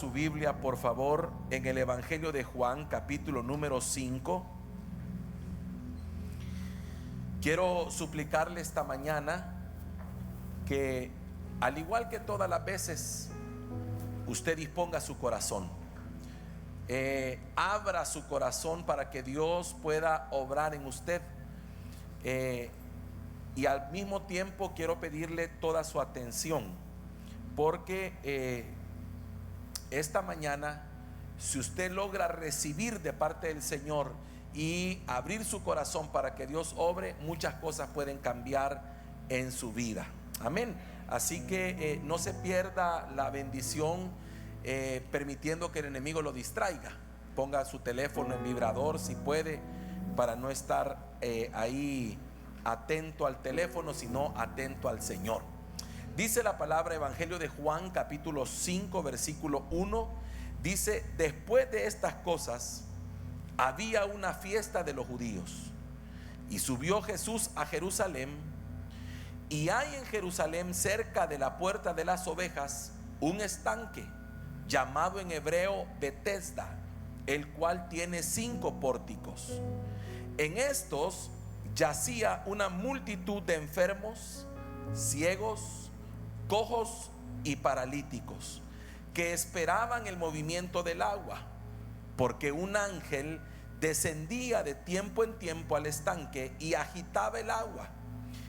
Su Biblia, por favor, en el Evangelio de Juan, capítulo número 5. Quiero suplicarle esta mañana que, al igual que todas las veces, usted disponga su corazón, abra su corazón para que Dios pueda obrar en usted, y al mismo tiempo quiero pedirle toda su atención, porque esta mañana, si usted logra recibir de parte del Señor y abrir su corazón para que Dios obre, muchas cosas pueden cambiar en su vida. Amén. Así que no se pierda la bendición permitiendo que el enemigo lo distraiga. Ponga su teléfono en vibrador si puede, para no estar ahí atento al teléfono, sino atento al Señor. Dice la palabra, Evangelio de Juan, capítulo 5, versículo 1. Dice: después de estas cosas había una fiesta de los judíos, y subió Jesús a Jerusalén. Y hay en Jerusalén, cerca de la puerta de las ovejas, un estanque llamado en hebreo Betesda, el cual tiene 5 pórticos. En estos yacía una multitud de enfermos, ciegos, cojos y paralíticos, que esperaban el movimiento del agua, porque un ángel descendía de tiempo en tiempo al estanque y agitaba el agua.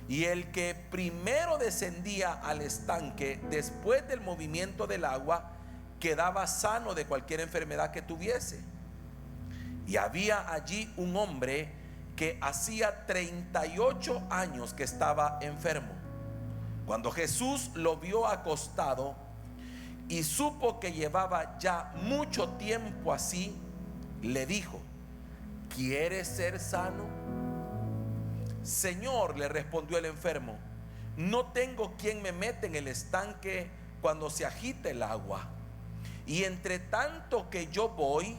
Y el que primero descendía al estanque después del movimiento del agua quedaba sano de cualquier enfermedad que tuviese. Y había allí un hombre que hacía 38 años que estaba enfermo. Cuando Jesús lo vio acostado y supo que llevaba ya mucho tiempo así, le dijo: ¿quieres ser sano? Señor, le respondió el enfermo, no tengo quien me meta en el estanque cuando se agita el agua, y entre tanto que yo voy,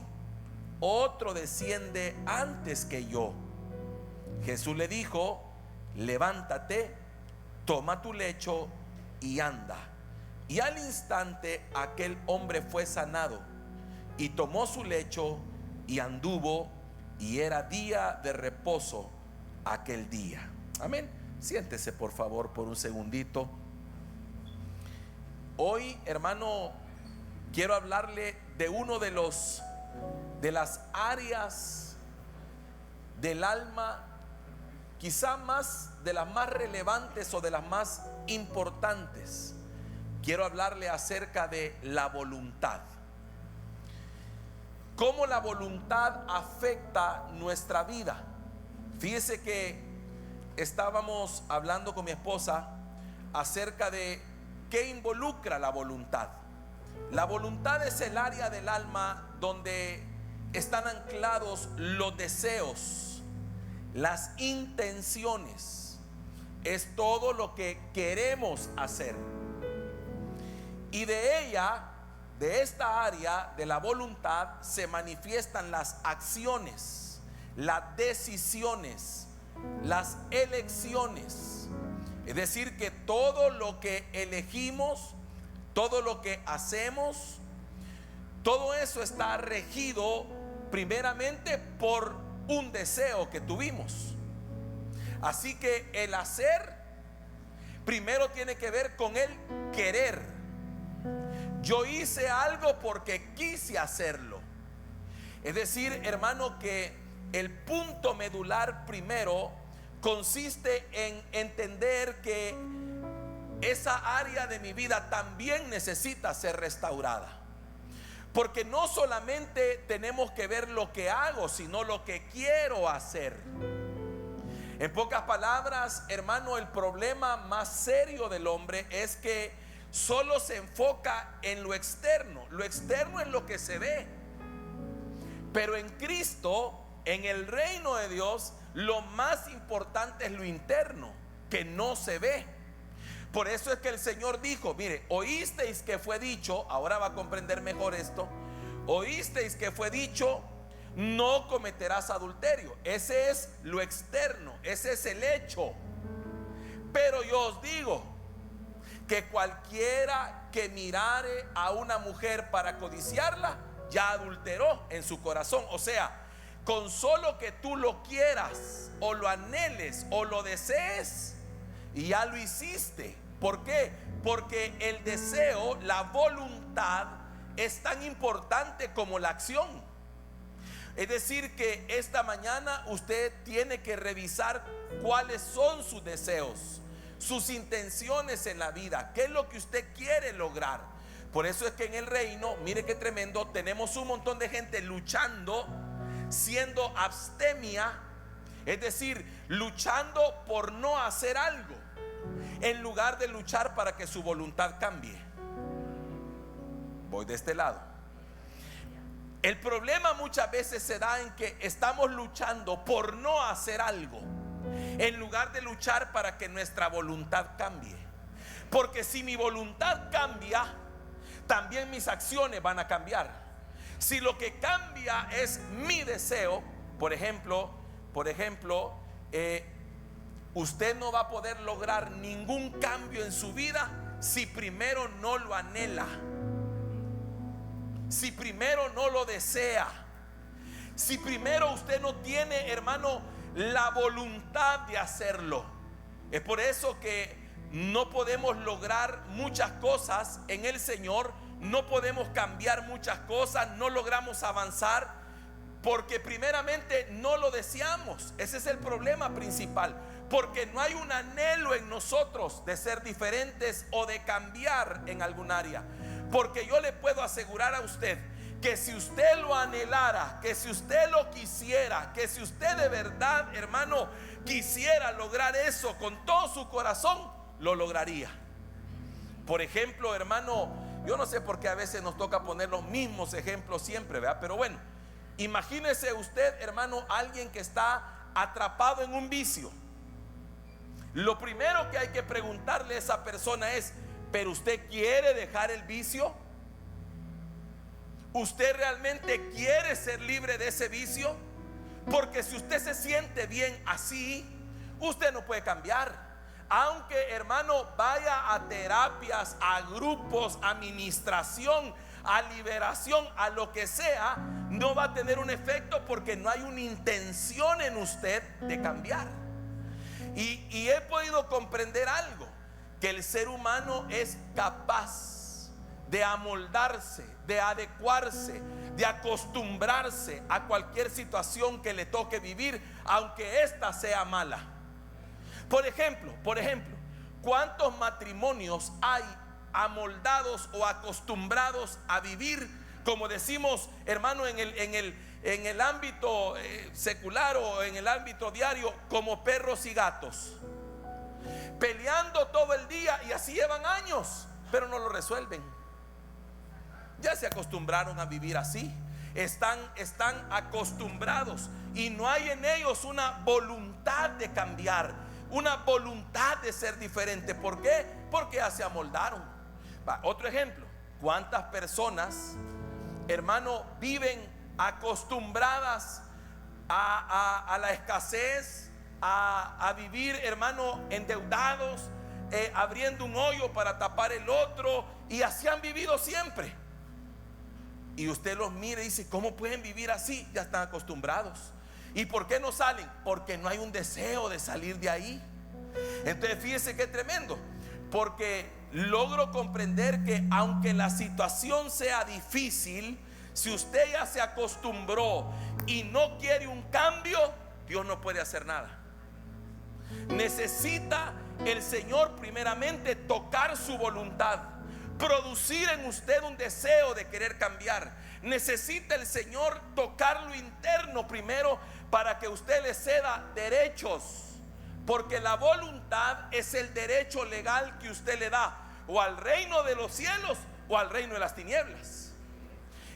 otro desciende antes que yo. Jesús le dijo: levántate, toma tu lecho y anda. Y al instante aquel hombre fue sanado, y tomó su lecho y anduvo, y era día de reposo aquel día. Amén. Siéntese por favor por un segundito. Hoy, hermano, quiero hablarle de uno de las áreas del alma, quizá más de las más relevantes o de las más importantes. Quiero hablarle acerca de la voluntad. Cómo la voluntad afecta nuestra vida. Fíjese que estábamos hablando con mi esposa acerca de qué involucra la voluntad. La voluntad es el área del alma donde están anclados los deseos, las intenciones. Es todo lo que queremos hacer. Y de ella, de esta área de la voluntad, se manifiestan las acciones, las decisiones, las elecciones. Es decir, que todo lo que elegimos, todo lo que hacemos, todo eso está regido primeramente por un deseo que tuvimos. Así que el hacer primero tiene que ver con el querer. Yo hice algo porque quise hacerlo. Es decir, hermano, que el punto medular primero consiste en entender que esa área de mi vida también necesita ser restaurada. Porque no solamente tenemos que ver lo que hago, sino lo que quiero hacer. En pocas palabras, hermano, el problema más serio del hombre es que solo se enfoca en lo externo. Lo externo es lo que se ve. Pero en Cristo, en el reino de Dios, lo más importante es lo interno, que no se ve. Por eso es que el Señor dijo: mire, oísteis que fue dicho, ahora va a comprender mejor esto. Oísteis que fue dicho: no cometerás adulterio. Ese es lo externo, ese es el hecho. Pero yo os digo que cualquiera que mirare a una mujer para codiciarla, ya adulteró en su corazón. O sea, con solo que tú lo quieras o lo anheles o lo desees, ya lo hiciste. ¿Por qué? Porque el deseo, la voluntad, es tan importante como la acción. Es decir, que esta mañana usted tiene que revisar cuáles son sus deseos, sus intenciones en la vida, qué es lo que usted quiere lograr. Por eso es que en el reino, mire qué tremendo, tenemos un montón de gente luchando, siendo abstemia, es decir, luchando por no hacer algo, en lugar de luchar para que su voluntad cambie. Voy de este lado. El problema muchas veces se da en que estamos luchando por no hacer algo, en lugar de luchar para que nuestra voluntad cambie. Porque si mi voluntad cambia, también mis acciones van a cambiar. Si lo que cambia es mi deseo, por ejemplo, usted no va a poder lograr ningún cambio en su vida si primero no lo anhela, si primero no lo desea, si primero usted no tiene, hermano, la voluntad de hacerlo. Es por eso que no podemos lograr muchas cosas en el Señor, no podemos cambiar muchas cosas, no logramos avanzar, porque primeramente no lo deseamos. Ese es el problema principal, porque no hay un anhelo en nosotros de ser diferentes o de cambiar en algún área. Porque yo le puedo asegurar a usted que si usted lo anhelara, que si usted lo quisiera, que si usted de verdad, hermano, quisiera lograr eso con todo su corazón, lo lograría. Por ejemplo, hermano, yo no sé por qué a veces nos toca poner los mismos ejemplos siempre, ¿verdad? Pero bueno, imagínese usted, hermano, alguien que está atrapado en un vicio. Lo primero que hay que preguntarle a esa persona es: ¿pero usted quiere dejar el vicio? ¿Usted realmente quiere ser libre de ese vicio? Porque si usted se siente bien así, usted no puede cambiar. Aunque, hermano, vaya a terapias, a grupos, a administración, a liberación, a lo que sea, no va a tener un efecto, porque no hay una intención en usted de cambiar. Y he podido comprender algo: que el ser humano es capaz de amoldarse, de adecuarse, de acostumbrarse a cualquier situación que le toque vivir, aunque ésta sea mala. Por ejemplo, ¿cuántos matrimonios hay amoldados o acostumbrados a vivir, como decimos, hermano, en el ámbito secular o en el ámbito diario, como perros y gatos, peleando todo el día, y así llevan años, pero no lo resuelven? Ya se acostumbraron a vivir así, están acostumbrados, y no hay en ellos una voluntad de cambiar, una voluntad de ser diferente. ¿Por qué? Porque ya se amoldaron. Otro ejemplo: ¿cuántas personas, hermano, viven acostumbradas a la escasez, a vivir, hermano, endeudados, abriendo un hoyo para tapar el otro, y así han vivido siempre? Y usted los mira y dice: ¿cómo pueden vivir así? Ya están acostumbrados. ¿Y por qué no salen? Porque no hay un deseo de salir de ahí. Entonces fíjese qué tremendo, porque logro comprender que aunque la situación sea difícil, si usted ya se acostumbró y no quiere un cambio, Dios no puede hacer nada. Necesita el Señor primeramente tocar su voluntad, producir en usted un deseo de querer cambiar. Necesita el Señor tocar lo interno primero, para que usted le ceda derechos, porque la voluntad es el derecho legal que usted le da, o al reino de los cielos o al reino de las tinieblas.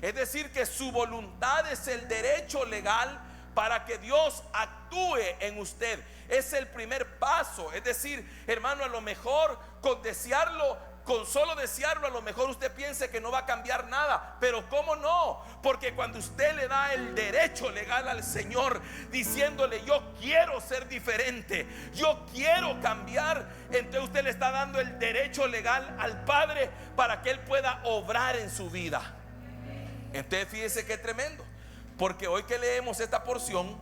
Es decir, que su voluntad es el derecho legal para que Dios actúe en usted. Es el primer paso. Es decir, hermano, a lo mejor con desearlo con solo desearlo, a lo mejor usted piense que no va a cambiar nada, pero ¿cómo no? Porque cuando usted le da el derecho legal al Señor, diciéndole: yo quiero ser diferente, yo quiero cambiar, entonces usted le está dando el derecho legal al Padre para que Él pueda obrar en su vida. Entonces fíjese qué tremendo, porque hoy que leemos esta porción,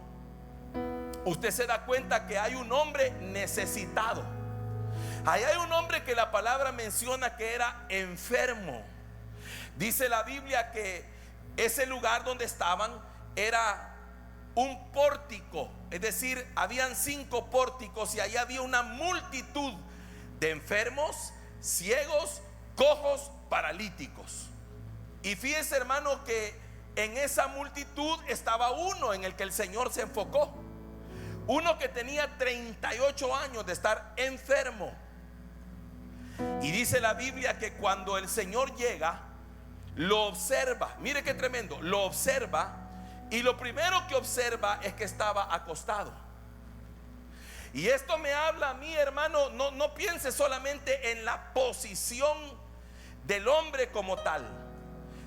usted se da cuenta que hay un hombre necesitado. Ahí hay un hombre que la palabra menciona que era enfermo. Dice la Biblia que ese lugar donde estaban era un pórtico, es decir, habían 5 pórticos y ahí había una multitud de enfermos, ciegos, cojos, paralíticos. Y fíjese, hermano, que en esa multitud estaba uno en el que el Señor se enfocó. Uno que tenía 38 años de estar enfermo. Y dice la Biblia que cuando el Señor llega, lo observa. Mire qué tremendo. Lo observa, y lo primero que observa es que estaba acostado. Y esto me habla a mí, hermano. No piense solamente en la posición del hombre como tal,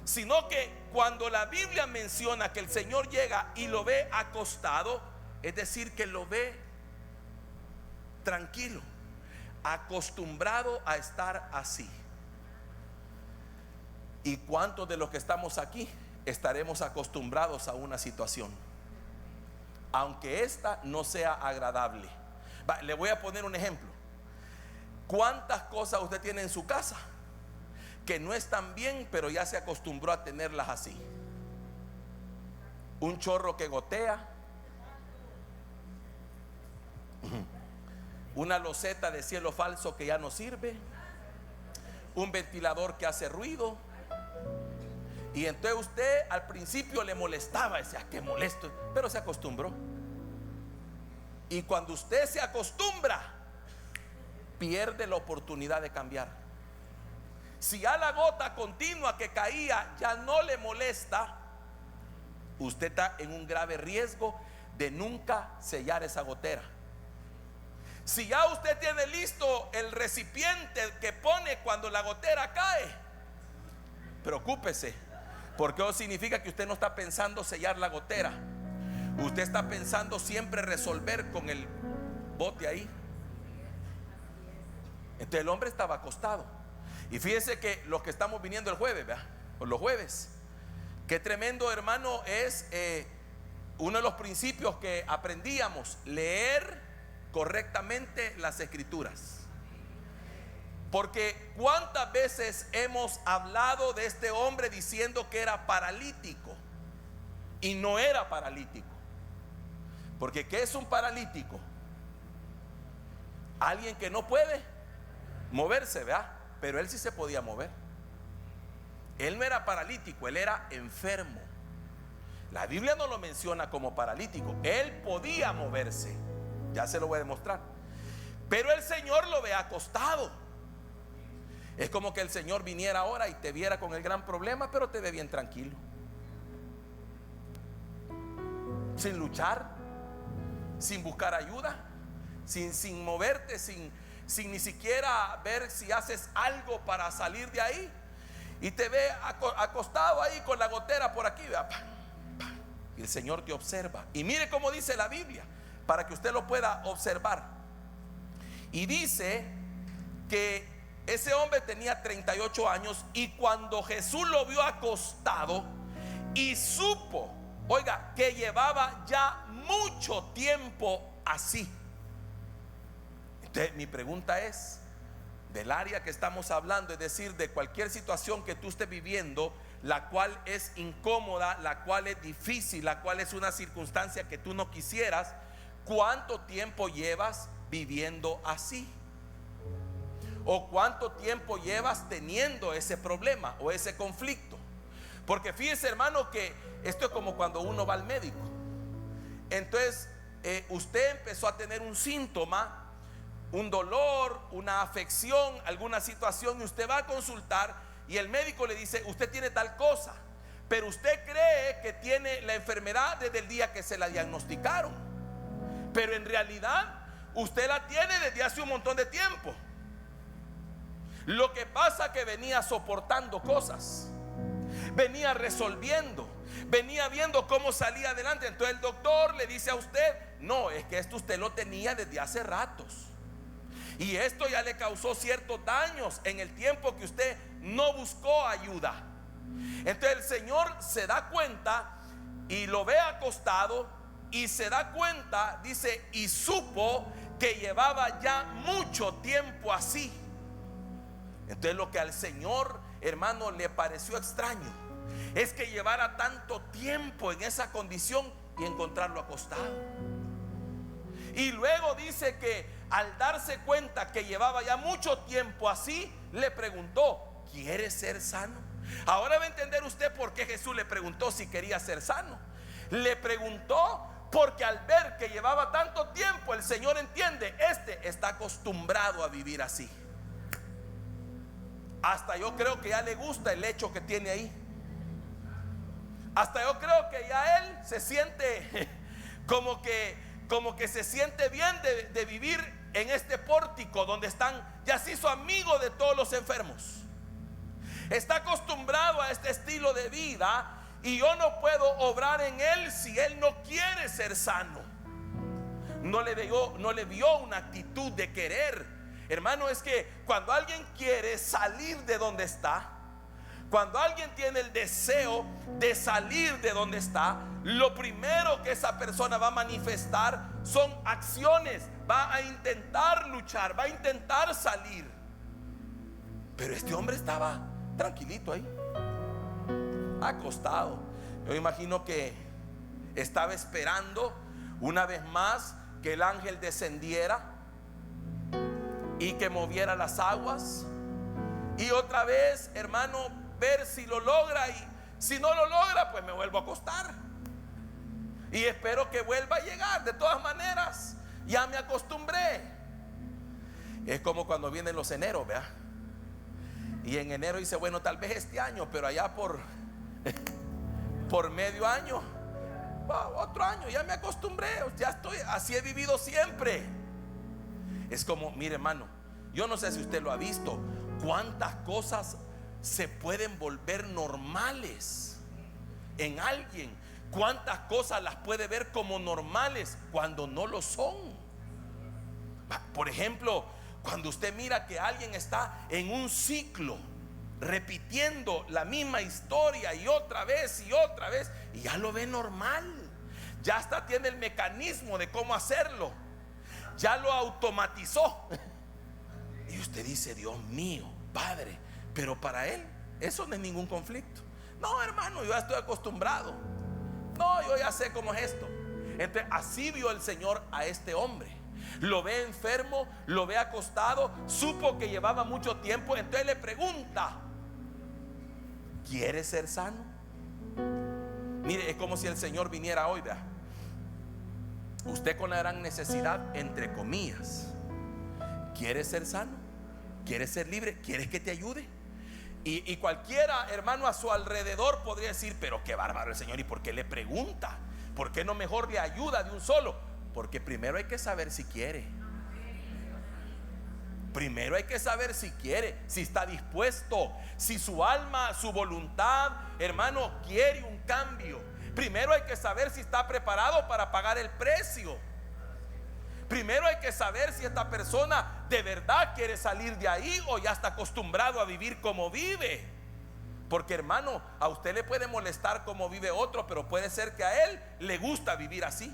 sino que cuando la Biblia menciona que el Señor llega y lo ve acostado, es decir, que lo ve tranquilo, acostumbrado a estar así. ¿Y cuántos de los que estamos aquí estaremos acostumbrados a una situación, aunque esta no sea agradable? Le voy a poner un ejemplo. ¿Cuántas cosas usted tiene en su casa que no están bien, pero ya se acostumbró a tenerlas así? Un chorro que gotea, una loseta de cielo falso que ya no sirve, un ventilador que hace ruido. Y entonces usted al principio le molestaba, decía: qué molesto, pero se acostumbró. Y cuando usted se acostumbra, pierde la oportunidad de cambiar. Si a la gota continua que caía ya no le molesta, usted está en un grave riesgo de nunca sellar esa gotera. Si ya usted tiene listo el recipiente que pone cuando la gotera cae, preocúpese, porque eso significa que usted no está pensando sellar la gotera. Usted está pensando siempre resolver con el bote ahí. Entonces el hombre estaba acostado. Y fíjese que los que estamos viniendo el jueves, ¿verdad? O los jueves, qué tremendo, hermano, es uno de los principios que aprendíamos: leer correctamente las escrituras. Porque cuántas veces hemos hablado de este hombre diciendo que era paralítico, y no era paralítico. Porque ¿qué es un paralítico? Alguien que no puede moverse, ¿verdad? Pero él sí se podía mover. Él no era paralítico, él era enfermo. La Biblia no lo menciona como paralítico. Él podía moverse. Ya se lo voy a demostrar. Pero el Señor lo ve acostado. Es como que el Señor viniera ahora y te viera con el gran problema, pero te ve bien tranquilo, sin luchar, sin buscar ayuda, sin moverte, sin ni siquiera ver si haces algo para salir de ahí. Y te ve acostado ahí con la gotera por aquí, ¿verdad? Y el Señor te observa. Y mire cómo dice la Biblia, para que usted lo pueda observar. Y dice que ese hombre tenía 38 años, y cuando Jesús lo vio acostado y supo, oiga, que llevaba ya mucho tiempo así. Entonces mi pregunta es, del área que estamos hablando, es decir, de cualquier situación que tú estés viviendo, la cual es incómoda, la cual es difícil, la cual es una circunstancia que tú no quisieras, ¿cuánto tiempo llevas viviendo así? ¿O cuánto tiempo llevas teniendo ese problema o ese conflicto? Porque fíjese, hermano, que esto es como cuando uno va al médico. Entonces usted empezó a tener un síntoma, un dolor, una afección, alguna situación, y usted va a consultar y el médico le dice: usted tiene tal cosa, pero usted cree que tiene la enfermedad desde el día que se la diagnosticaron, pero en realidad usted la tiene desde hace un montón de tiempo. Lo que pasa que venía soportando cosas, venía resolviendo, venía viendo cómo salía adelante. Entonces el doctor le dice a usted: no, es que esto usted lo tenía desde hace ratos, y esto ya le causó ciertos daños en el tiempo que usted no buscó ayuda. Entonces el Señor se da cuenta y lo ve acostado, y se da cuenta, dice, y supo que llevaba ya mucho tiempo así. Entonces lo que al Señor, hermano, le pareció extraño es que llevara tanto tiempo en esa condición y encontrarlo acostado. Y luego dice que al darse cuenta que llevaba ya mucho tiempo así, le preguntó: ¿quiere ser sano? Ahora va a entender usted por qué Jesús le preguntó si quería ser sano. Le preguntó porque al ver que llevaba tanto tiempo, el Señor entiende: este está acostumbrado a vivir así. Hasta yo creo que ya le gusta el hecho que tiene ahí. Hasta yo creo que ya él se siente como que se siente bien de vivir en este pórtico donde están. Ya se hizo amigo de todos los enfermos. Está acostumbrado a este estilo de vida, y yo no puedo obrar en él si él no quiere ser sano. No le vio una actitud de querer. Hermano, es que cuando alguien quiere salir de donde está, cuando alguien tiene el deseo de salir de donde está, lo primero que esa persona va a manifestar son acciones. Va a intentar luchar, va a intentar salir. Pero este hombre estaba tranquilito ahí, acostado. Yo imagino que estaba esperando una vez más que el ángel descendiera y que moviera las aguas, y otra vez, hermano, ver si lo logra, y si no lo logra, pues me vuelvo a acostar y espero que vuelva a llegar. De todas maneras, ya me acostumbré. Es como cuando vienen los eneros, ¿verdad? Y en enero dice: bueno, tal vez este año, pero allá por medio año, otro año, ya me acostumbré, ya estoy, así he vivido siempre. Es como, mire, hermano, yo no sé si usted lo ha visto, cuántas cosas se pueden volver normales en alguien, cuántas cosas las puede ver como normales cuando no lo son. Por ejemplo, cuando usted mira que alguien está en un ciclo repitiendo la misma historia y otra vez, y ya lo ve normal, ya hasta tiene el mecanismo de cómo hacerlo, ya lo automatizó, y usted dice: Dios mío, Padre. Pero para él eso no es ningún conflicto. No, hermano, yo ya estoy acostumbrado. No, yo ya sé cómo es esto. Entonces así vio el Señor a este hombre. Lo ve enfermo, lo ve acostado, supo que llevaba mucho tiempo. Entonces le pregunta: ¿quiere ser sano? Mire, es como si el Señor viniera hoy, ¿verdad? Usted con la gran necesidad, entre comillas, ¿quiere ser sano? ¿Quieres ser libre? ¿Quieres que te ayude? Y cualquiera, hermano, a su alrededor podría decir: pero qué bárbaro el Señor, ¿y por qué le pregunta? ¿Por qué no mejor le ayuda de un solo? Porque primero hay que saber si quiere. Primero hay que saber si quiere, si está dispuesto, si su alma, su voluntad, hermano, quiere un cambio. Primero hay que saber si está preparado para pagar el precio. Primero hay que saber si esta persona de verdad quiere salir de ahí o ya está acostumbrado a vivir como vive. Porque, hermano, a usted le puede molestar como vive otro, pero puede ser que a él le gusta vivir así.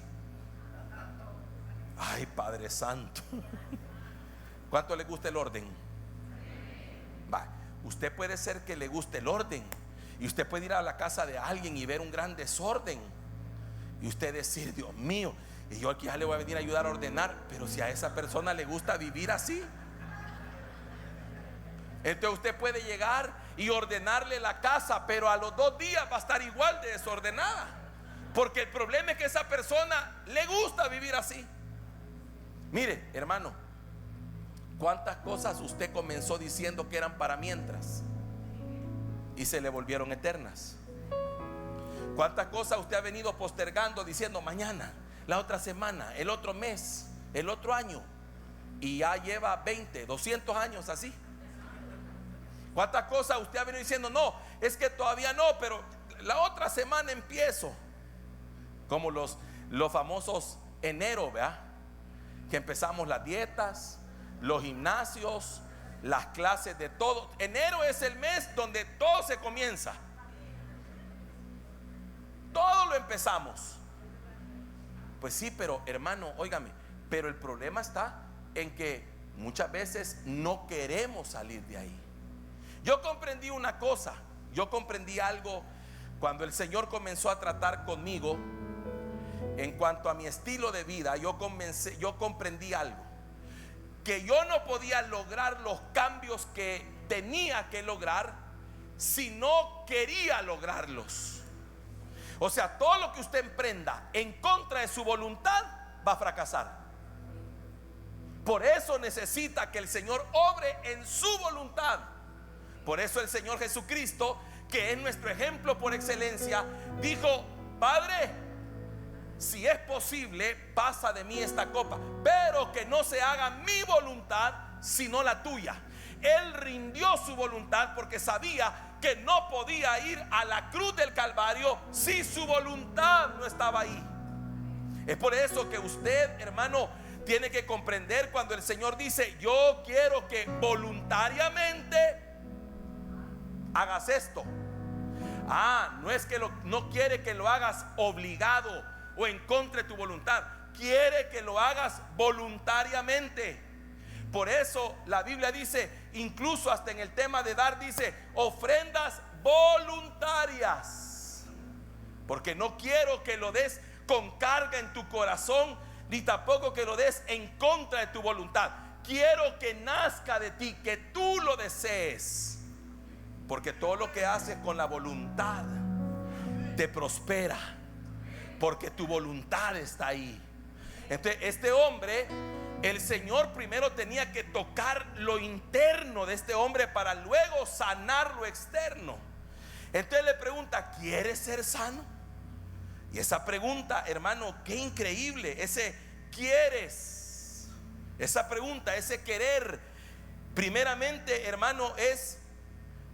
Ay, Padre Santo. ¿Cuánto le gusta el orden? Va, usted puede ser que le guste el orden, y usted puede ir a la casa de alguien y ver un gran desorden, y usted decir: Dios mío, y yo aquí ya le voy a venir a ayudar a ordenar. Pero si a esa persona le gusta vivir así, entonces usted puede llegar y ordenarle la casa, pero a los 2 días va a estar igual de desordenada, porque el problema es que a esa persona le gusta vivir así. Mire, hermano, ¿cuántas cosas usted comenzó diciendo que eran para mientras y se le volvieron eternas? ¿Cuántas cosas usted ha venido postergando diciendo: mañana, la otra semana, el otro mes, el otro año, y ya lleva 20, 200 años así? ¿Cuántas cosas usted ha venido diciendo? No, es que todavía no, pero la otra semana empiezo. Como los famosos enero, ¿verdad? Que empezamos las dietas, los gimnasios, las clases de todo. Enero es el mes donde todo se comienza. Todo lo empezamos. Pues sí, pero hermano, óigame, pero el problema está en que muchas veces no queremos salir de ahí. Yo comprendí una cosa, yo comprendí algo cuando el Señor comenzó a tratar conmigo en cuanto a mi estilo de vida. Yo comprendí algo, que yo no podía lograr los cambios que tenía que lograr si no quería lograrlos. O sea, todo lo que usted emprenda en contra de su voluntad va a fracasar. Por eso necesita que el Señor obre en su voluntad. Por eso el Señor Jesucristo, que es nuestro ejemplo por excelencia, dijo: Padre, si es posible, pasa de mí esta copa, pero que no se haga mi voluntad sino la tuya. Él rindió su voluntad porque sabía que no podía ir a la cruz del Calvario si su voluntad no estaba ahí. Es por eso que usted, hermano, tiene que comprender cuando el Señor dice: yo quiero que voluntariamente hagas esto. No es que no quiere que lo hagas obligado o en contra de tu voluntad. Quiere que lo hagas voluntariamente. Por eso la Biblia dice, incluso hasta en el tema de dar, dice ofrendas voluntarias. Porque no quiero que lo des con carga en tu corazón, ni tampoco que lo des en contra de tu voluntad. Quiero que nazca de ti, que tú lo desees. Porque todo lo que haces con la voluntad te prospera, porque tu voluntad está ahí. Entonces este hombre, el Señor primero tenía que tocar lo interno de este hombre para luego sanar lo externo. Entonces le pregunta: ¿quieres ser sano? Y esa pregunta, hermano, qué increíble. Ese quieres, esa pregunta, ese querer, primeramente, hermano,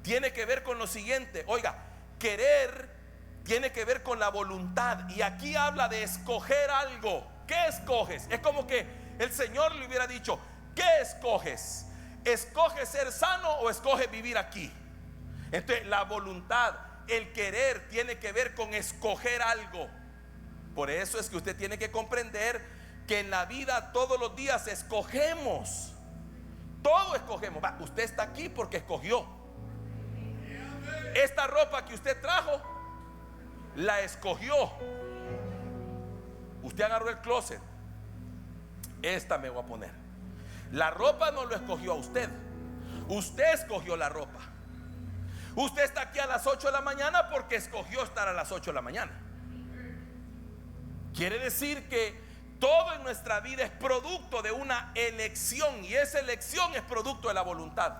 tiene que ver con lo siguiente. Oiga, querer tiene que ver con la voluntad. Y aquí habla de escoger algo. ¿Qué escoges? Es como que el Señor le hubiera dicho: ¿qué escoges? ¿Escoges ser sano o escoges vivir aquí? Entonces la voluntad, el querer, tiene que ver con escoger algo. Por eso es que usted tiene que comprender que en la vida todos los días escogemos. Todo escogemos. Usted está aquí porque escogió. Esta ropa que usted trajo, la escogió. Usted agarró el closet: esta me voy a poner. La ropa no lo escogió a usted. Usted escogió la ropa. Usted está aquí a las 8 de la mañana porque escogió estar a las 8 de la mañana. Quiere decir que todo en nuestra vida es producto de una elección, y esa elección es producto de la voluntad.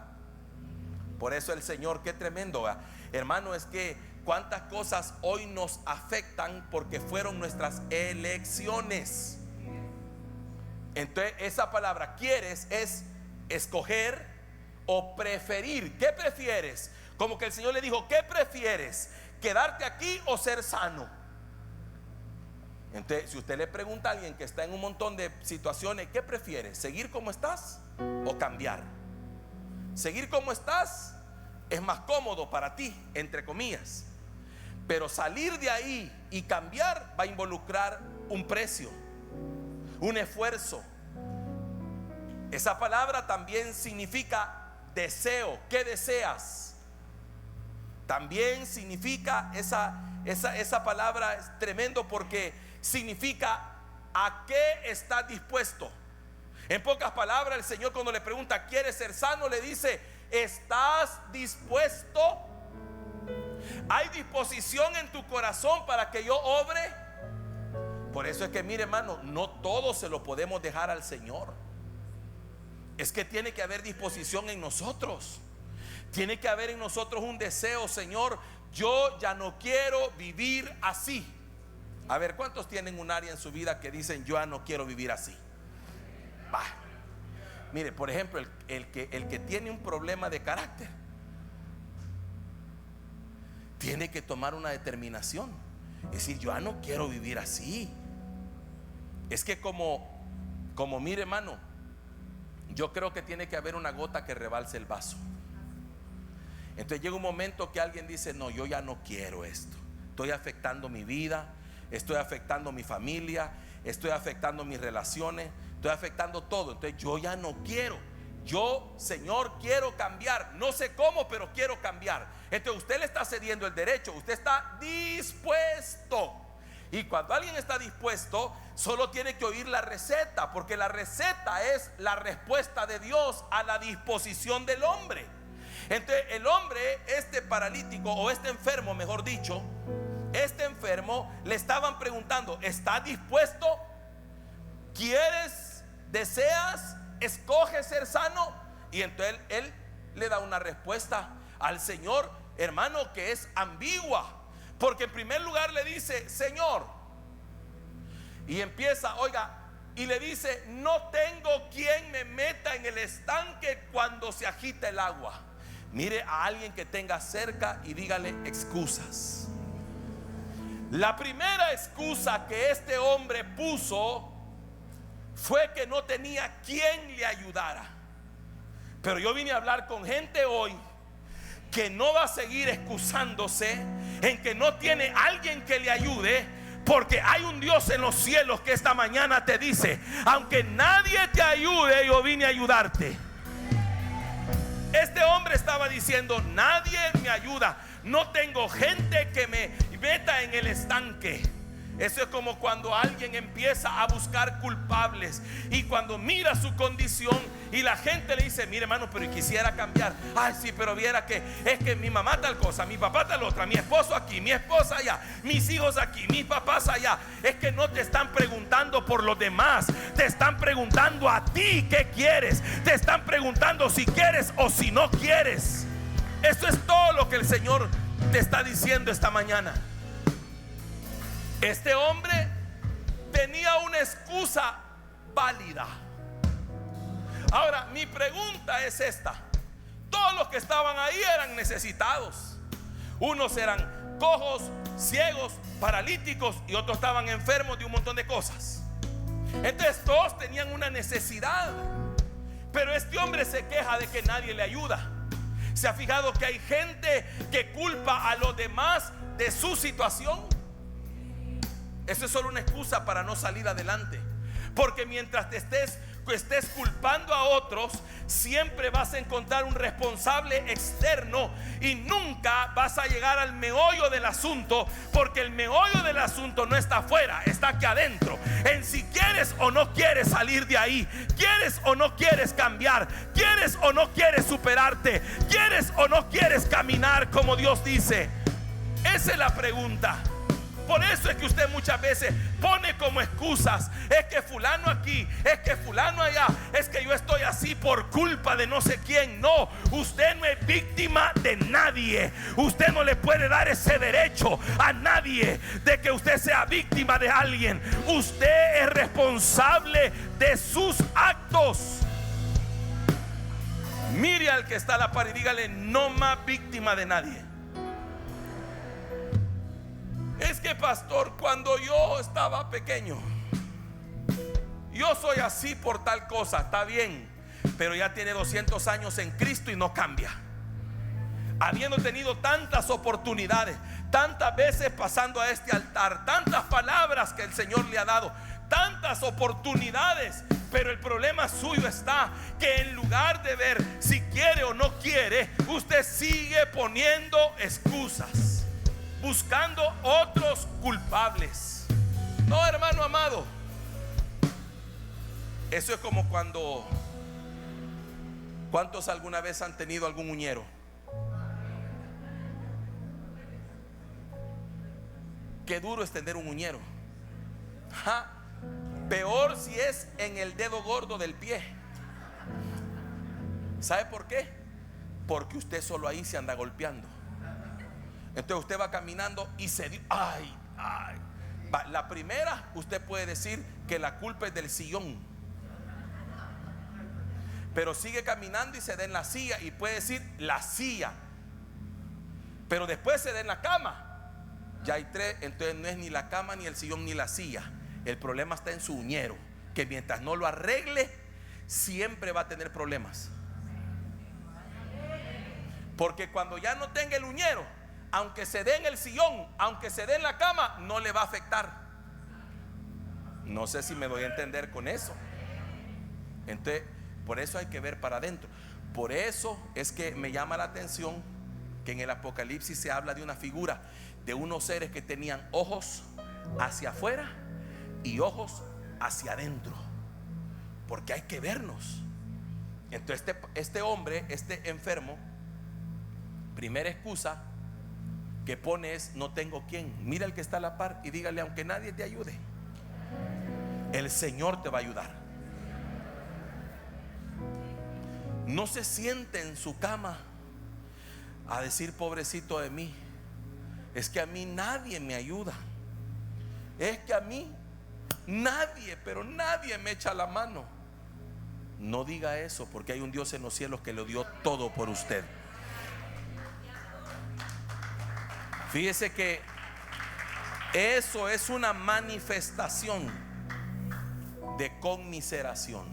Por eso el Señor, qué tremendo, ¿verdad? Hermano, es que cuántas cosas hoy nos afectan porque fueron nuestras elecciones. Entonces esa palabra quieres es escoger o preferir. ¿Qué prefieres? Como que el Señor le dijo: ¿qué prefieres? ¿Quedarte aquí o ser sano? Entonces, si usted le pregunta a alguien que está en un montón de situaciones, ¿qué prefieres? ¿Seguir como estás o cambiar? Seguir como estás es más cómodo para ti, entre comillas. Pero salir de ahí y cambiar va a involucrar un precio, un esfuerzo. Esa palabra también significa deseo. ¿Qué deseas? También significa esa palabra es tremendo porque significa a qué estás dispuesto. En pocas palabras, el Señor, cuando le pregunta: ¿quieres ser sano?, le dice: ¿estás dispuesto? ¿Hay disposición en tu corazón para que yo obre? Por eso es que, mire, hermano, no todo se lo podemos dejar al Señor. Es que tiene que haber disposición en nosotros. Tiene que haber en nosotros un deseo: Señor, yo ya no quiero vivir así. A ver, ¿cuántos tienen un área en su vida que dicen: yo ya no quiero vivir así? Mire, por ejemplo, el que tiene un problema de carácter, tiene que tomar una determinación. Es decir, yo ya no quiero vivir así. Es que como mire, hermano, yo creo que tiene que haber una gota que rebalse el vaso. Entonces llega un momento que alguien dice: no, yo ya no quiero esto. Estoy afectando mi vida, estoy afectando mi familia, estoy afectando mis relaciones, estoy afectando todo. Entonces yo ya no quiero. Yo, Señor, quiero cambiar. No sé cómo, pero quiero cambiar. Entonces usted le está cediendo el derecho. Usted está dispuesto. Y cuando alguien está dispuesto, solo tiene que oír la receta, porque la receta es la respuesta de Dios a la disposición del hombre. Entonces el hombre, este paralítico, o este enfermo, mejor dicho, este enfermo, le estaban preguntando: ¿estás dispuesto? ¿Quieres? ¿Deseas? ¿Escoges ser sano? Y entonces él le da una respuesta al Señor, hermano, que es ambigua. Porque en primer lugar le dice: Señor, y empieza, oiga, y le dice: no tengo quien me meta en el estanque cuando se agita el agua. Mire a alguien que tenga cerca y dígale excusas. La primera excusa que este hombre puso fue que no tenía quien le ayudara. Pero yo vine a hablar con gente hoy que no va a seguir excusándose en que no tiene alguien que le ayude, porque hay un Dios en los cielos que esta mañana te dice: aunque nadie te ayude, yo vine a ayudarte. Este hombre estaba diciendo: nadie me ayuda, no tengo gente que me meta en el estanque. Eso es como cuando alguien empieza a buscar culpables, y cuando mira su condición y la gente le dice: mire, hermano, pero quisiera cambiar. Ay, sí, pero viera que es que mi mamá tal cosa, mi papá tal otra, mi esposo aquí, mi esposa allá, mis hijos aquí, mis papás allá. Es que no te están preguntando por los demás, te están preguntando a ti qué quieres. Te están preguntando si quieres o si no quieres. Eso es todo lo que el Señor te está diciendo esta mañana. Este hombre tenía una excusa válida. Ahora, mi pregunta es esta: todos los que estaban ahí eran necesitados. Unos eran cojos, ciegos, paralíticos, y otros estaban enfermos de un montón de cosas. Entonces todos tenían una necesidad. Pero este hombre se queja de que nadie le ayuda. ¿Se ha fijado que hay gente que culpa a los demás de su situación? Eso es solo una excusa para no salir adelante. Porque mientras te estés culpando a otros, siempre vas a encontrar un responsable externo y nunca vas a llegar al meollo del asunto, porque el meollo del asunto no está afuera, está aquí adentro, en si quieres o no quieres salir de ahí, quieres o no quieres cambiar, quieres o no quieres superarte, quieres o no quieres caminar como Dios dice. Esa es la pregunta. Por eso es que usted muchas veces pone como excusas: es que fulano aquí, es que fulano allá, es que yo estoy así por culpa de no sé quién. No, usted no es víctima de nadie. Usted no le puede dar ese derecho a nadie de que usted sea víctima de alguien. Usted es responsable de sus actos. Mire al que está a la par y dígale: no más víctima de nadie. Es que, pastor, cuando yo estaba pequeño, yo soy así por tal cosa. Está bien, pero ya tiene 200 años en Cristo y no cambia. Habiendo tenido tantas oportunidades, tantas veces pasando a este altar, tantas palabras que el Señor le ha dado, tantas oportunidades, pero el problema suyo está que en lugar de ver si quiere o no quiere, usted sigue poniendo excusas, buscando otros culpables. No, hermano amado, eso es como cuando, ¿cuántos alguna vez han tenido algún uñero? Qué duro es tener un uñero. Peor si es en el dedo gordo del pie. ¿Sabe por qué? Porque usted solo ahí se anda golpeando. Entonces usted va caminando y se dice: ay. La primera, usted puede decir que la culpa es del sillón, pero sigue caminando y se da en la silla y puede decir: la silla. Pero después se da en la cama, ya hay 3. Entonces no es ni la cama, ni el sillón, ni la silla. El problema está en su uñero, que mientras no lo arregle, siempre va a tener problemas. Porque cuando ya no tenga el uñero, aunque se dé en el sillón, aunque se dé en la cama, no le va a afectar. No sé si me doy a entender con eso. Entonces, por eso hay que ver para adentro. Por eso es que me llama la atención que en el Apocalipsis se habla de una figura de unos seres que tenían ojos hacia afuera y ojos hacia adentro, porque hay que vernos. Entonces este hombre, este enfermo, primera excusa que pone es: no tengo quien. Mira al que está a la par y dígale: aunque nadie te ayude, el Señor te va a ayudar. No se siente en su cama a decir: pobrecito de mí, es que a mí nadie me ayuda, es que a mí nadie, pero nadie me echa la mano. No diga eso, porque hay un Dios en los cielos que lo dio todo por usted. Fíjese que eso es una manifestación de conmiseración,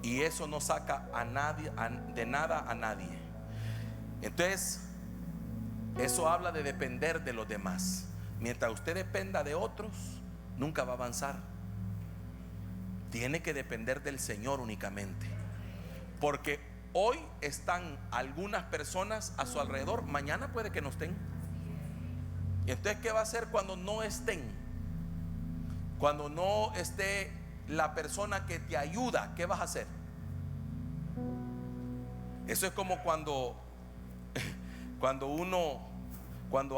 y eso no saca a nadie de nada a nadie. Entonces eso habla de depender de los demás. Mientras usted dependa de otros, nunca va a avanzar. Tiene que depender del Señor únicamente, porque hoy están algunas personas a su alrededor, mañana puede que no estén. Y entonces, ¿qué va a hacer cuando no estén? Cuando no esté la persona que te ayuda, ¿qué vas a hacer? Eso es como cuando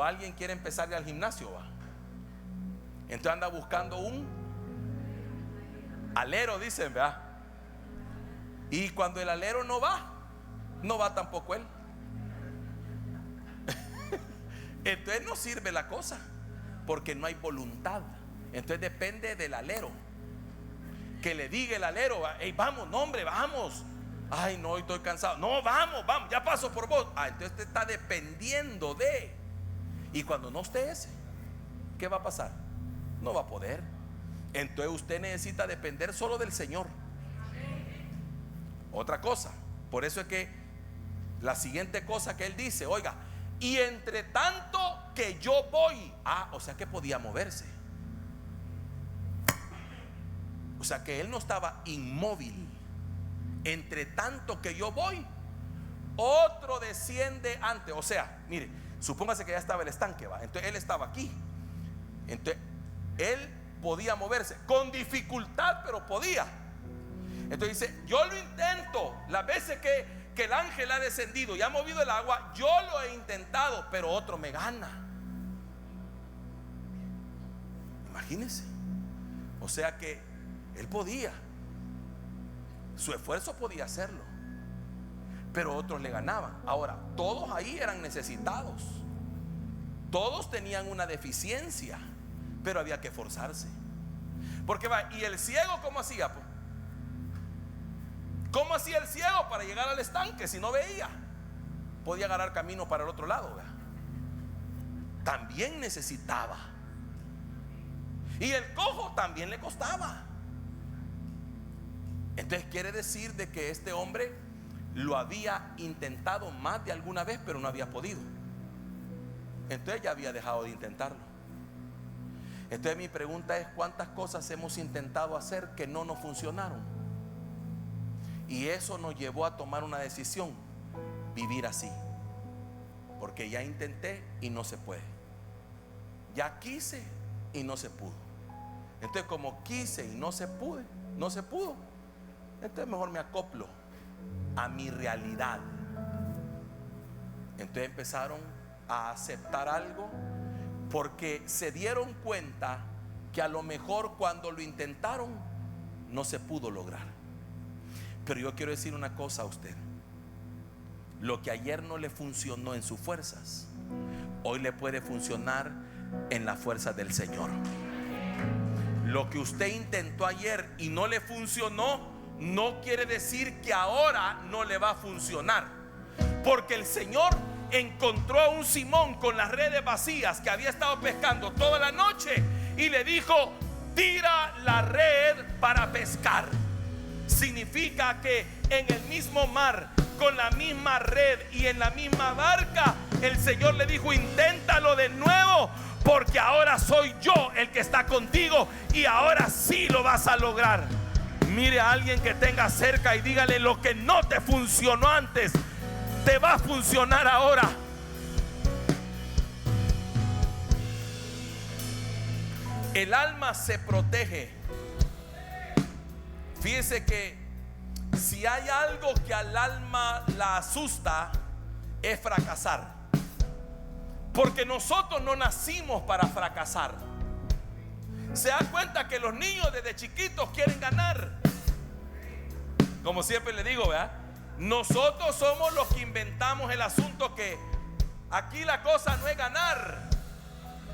alguien quiere empezar al gimnasio, ¿va? Entonces anda buscando un alero, dicen, ¿verdad? Y cuando el alero no va tampoco él. Entonces no sirve la cosa, porque no hay voluntad. Entonces depende del alero, que le diga el alero: hey, vamos, no hombre, vamos. Ay, no, estoy cansado. No, vamos, ya paso por vos. Entonces te está dependiendo de. Y cuando no esté ese, ¿qué va a pasar? No va a poder. Entonces usted necesita depender solo del Señor. Otra cosa, por eso es que la siguiente cosa que él dice: oiga, y entre tanto que yo voy. O sea que podía moverse. O sea que él no estaba inmóvil. Entre tanto que yo voy, otro desciende antes. O sea, mire, supóngase que ya estaba el estanque, ¿va? Entonces él estaba aquí. Entonces él podía moverse con dificultad, pero podía. Entonces dice: yo lo intento. Las veces que el ángel ha descendido y ha movido el agua, yo lo he intentado, pero otro me gana. Imagínense. O sea que él podía, su esfuerzo podía hacerlo, pero otros le ganaban. Ahora, todos ahí eran necesitados, todos tenían una deficiencia, pero había que esforzarse. Porque va, ¿y el ciego cómo hacía? ¿Cómo hacía el ciego para llegar al estanque si no veía? Podía agarrar camino para el otro lado, ¿verdad? También necesitaba. Y el cojo también le costaba. Entonces quiere decir de que este hombre lo había intentado más de alguna vez, pero no había podido. Entonces ya había dejado de intentarlo. Entonces mi pregunta es: ¿cuántas cosas hemos intentado hacer que no nos funcionaron? Y eso nos llevó a tomar una decisión: vivir así, porque ya intenté y no se puede, ya quise y no se pudo. Entonces, como quise y no se pudo, entonces mejor me acoplo a mi realidad. Entonces empezaron a aceptar algo, porque se dieron cuenta que a lo mejor cuando lo intentaron no se pudo lograr. Pero yo quiero decir una cosa a usted: lo que ayer no le funcionó en sus fuerzas, hoy le puede funcionar en la fuerza del Señor. Lo que usted intentó ayer y no le funcionó, no quiere decir que ahora no le va a funcionar, porque el Señor encontró a un Simón con las redes vacías, que había estado pescando toda la noche, y le dijo: tira la red para pescar. Significa que en el mismo mar, con la misma red y en la misma barca, el Señor le dijo: inténtalo de nuevo, porque ahora soy yo el que está contigo y ahora sí lo vas a lograr. Mire a alguien que tenga cerca y dígale: lo que no te funcionó antes, te va a funcionar ahora. El alma se protege. Fíjese que si hay algo que al alma la asusta, es fracasar. Porque nosotros no nacimos para fracasar. Se da cuenta que los niños desde chiquitos quieren ganar. Como siempre le digo, ¿verdad? Nosotros somos los que inventamos el asunto, que aquí la cosa no es ganar,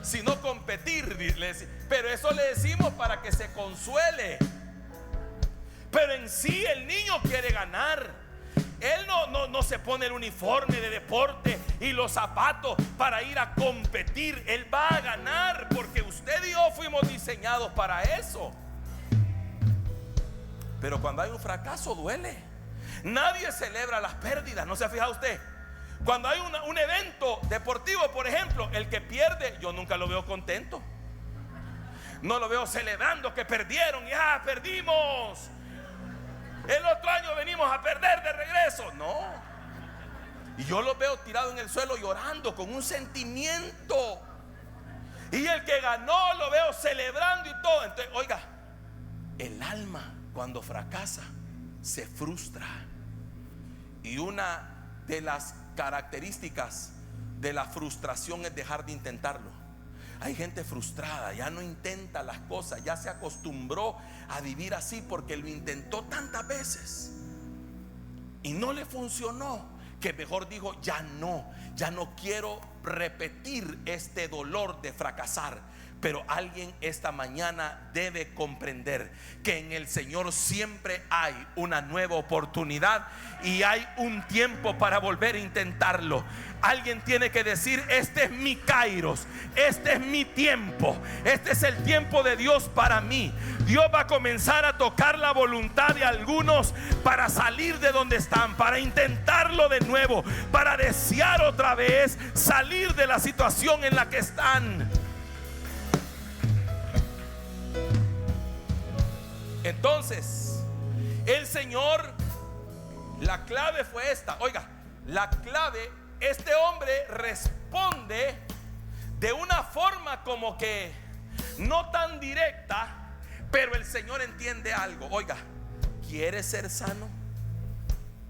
sino competir. Pero eso le decimos para que se consuele. Pero en sí el niño quiere ganar. Él no se pone el uniforme de deporte y los zapatos para ir a competir. Él va a ganar, porque usted y yo fuimos diseñados para eso. Pero cuando hay un fracaso duele. Nadie celebra las pérdidas. ¿No se ha fijado usted? Cuando hay un evento deportivo, por ejemplo, el que pierde, yo nunca lo veo contento. No lo veo celebrando que perdieron. Ya perdimos, el otro año venimos a perder de regreso. No. Y yo lo veo tirado en el suelo llorando con un sentimiento. Y el que ganó lo veo celebrando y todo. Entonces, oiga, el alma cuando fracasa se frustra. Y una de las características de la frustración es dejar de intentarlo. Hay gente frustrada, ya no intenta las cosas, ya se acostumbró a vivir así porque lo intentó tantas veces y no le funcionó, que mejor dijo: ya no quiero repetir este dolor de fracasar. Pero alguien esta mañana debe comprender que en el Señor siempre hay una nueva oportunidad y hay un tiempo para volver a intentarlo. Alguien tiene que decir: este es mi kairos, este es mi tiempo, este es el tiempo de Dios para mí. Dios va a comenzar a tocar la voluntad de algunos para salir de donde están, para intentarlo de nuevo, para desear otra vez salir de la situación en la que están. Entonces, el Señor, la clave fue esta. Oiga, la clave, este hombre responde de una forma como que no tan directa, pero el Señor entiende algo. Oiga, ¿quieres ser sano?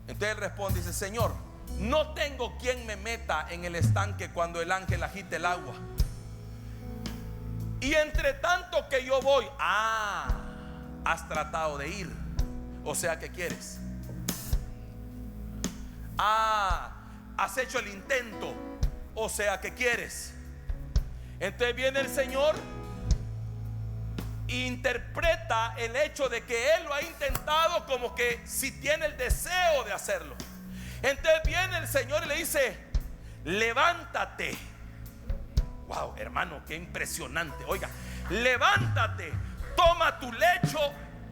Entonces él responde y dice: Señor, no tengo quien me meta en el estanque cuando el ángel agite el agua. Y entre tanto que yo voy, has tratado de ir, o sea que quieres. Has hecho el intento, o sea que quieres. Entonces viene el Señor e interpreta el hecho de que él lo ha intentado como que si tiene el deseo de hacerlo. Entonces viene el Señor y le dice: levántate. Wow, hermano, qué impresionante. Oiga, levántate, toma tu lecho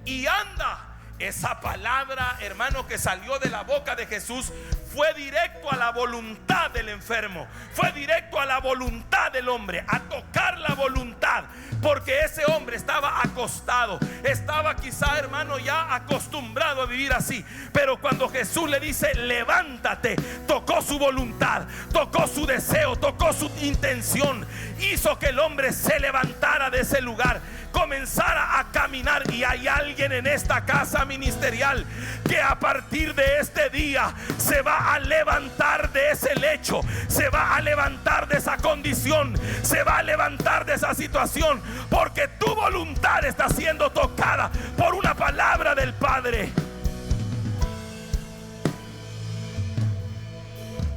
y anda. Esa palabra, hermano, que salió de la boca de Jesús fue directo a la voluntad del enfermo, fue directo a la voluntad del hombre, a tocar la voluntad, porque ese hombre estaba acostado, estaba quizá, hermano, ya acostumbrado a vivir así. Pero cuando Jesús le dice: levántate, tocó su voluntad, tocó su deseo, tocó su intención, hizo que el hombre se levantara de ese lugar, comenzara a caminar. Y hay alguien en esta casa ministerial que a partir de este día se va a levantar de ese lecho, se va a levantar de esa condición, se va a levantar de esa situación, porque tu voluntad está siendo tocada por una palabra del Padre.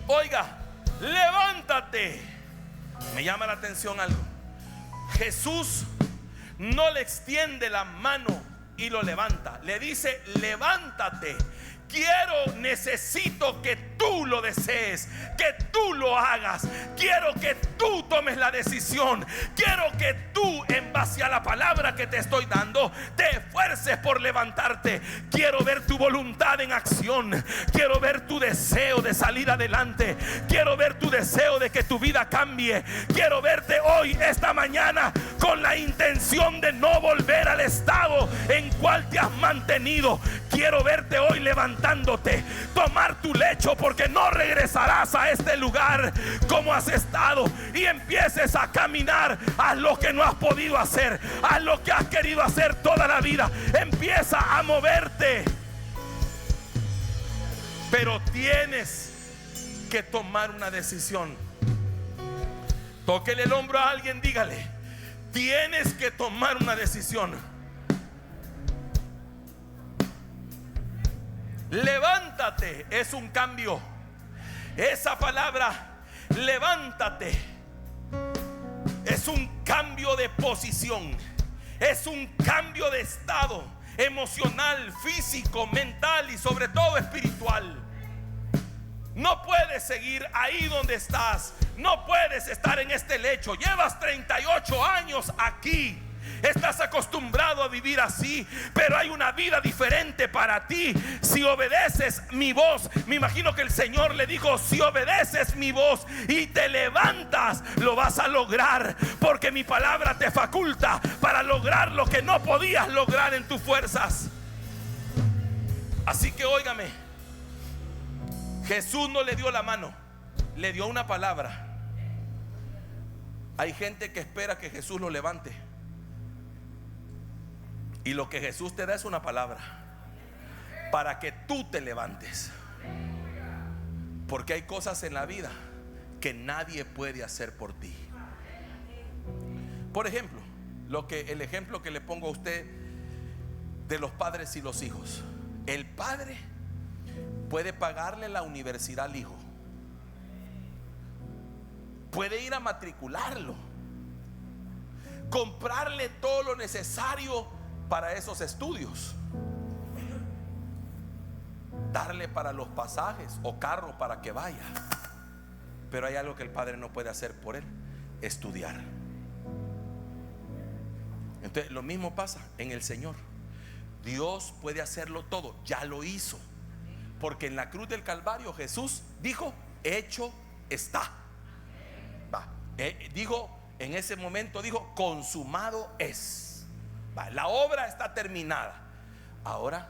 Oiga, levántate. Me llama la atención algo. Jesús no le extiende la mano y lo levanta, le dice: levántate, necesito que tú tú lo desees, que tú lo hagas. Quiero que tú tomes la decisión. Quiero que tú, en base a la palabra que te estoy dando, te esfuerces por levantarte. Quiero ver tu voluntad en acción. Quiero ver tu deseo de salir adelante. Quiero ver tu deseo de que tu vida cambie. Quiero verte hoy, esta mañana, con la intención de no volver al estado en cual te has mantenido. Quiero verte hoy levantándote, tomar tu lecho, porque no regresarás a este lugar como has estado, y empieces a caminar. Haz lo que no has podido hacer, haz lo que has querido hacer toda la vida. Empieza a moverte, pero tienes que tomar una decisión. Tóquele el hombro a alguien, dígale: tienes que tomar una decisión. Levántate es un cambio. Esa palabra, levántate, es un cambio de posición. Es un cambio de estado emocional, físico, mental y sobre todo espiritual. No puedes seguir ahí donde estás. No puedes estar en este lecho. Llevas 38 años aquí. Estás acostumbrado a vivir así, pero hay una vida diferente para ti si obedeces mi voz. Me imagino que el Señor le dijo: si obedeces mi voz y te levantas, lo vas a lograr, porque mi palabra te faculta para lograr lo que no podías lograr en tus fuerzas. Así que óigame, Jesús no le dio la mano, le dio una palabra. Hay gente que espera que Jesús lo levante, y lo que Jesús te da es una palabra para que tú te levantes. Porque hay cosas en la vida que nadie puede hacer por ti. Por ejemplo, el ejemplo que le pongo a usted de los padres y los hijos. El padre puede pagarle la universidad al hijo, puede ir a matricularlo, comprarle todo lo necesario para esos estudios, darle para los pasajes o carro para que vaya. Pero hay algo que el padre no puede hacer por él: estudiar. Entonces lo mismo pasa en el Señor. Dios puede hacerlo todo, ya lo hizo, porque en la cruz del Calvario Jesús dijo: hecho está. Dijo, en ese momento dijo: consumado es. La obra está terminada. Ahora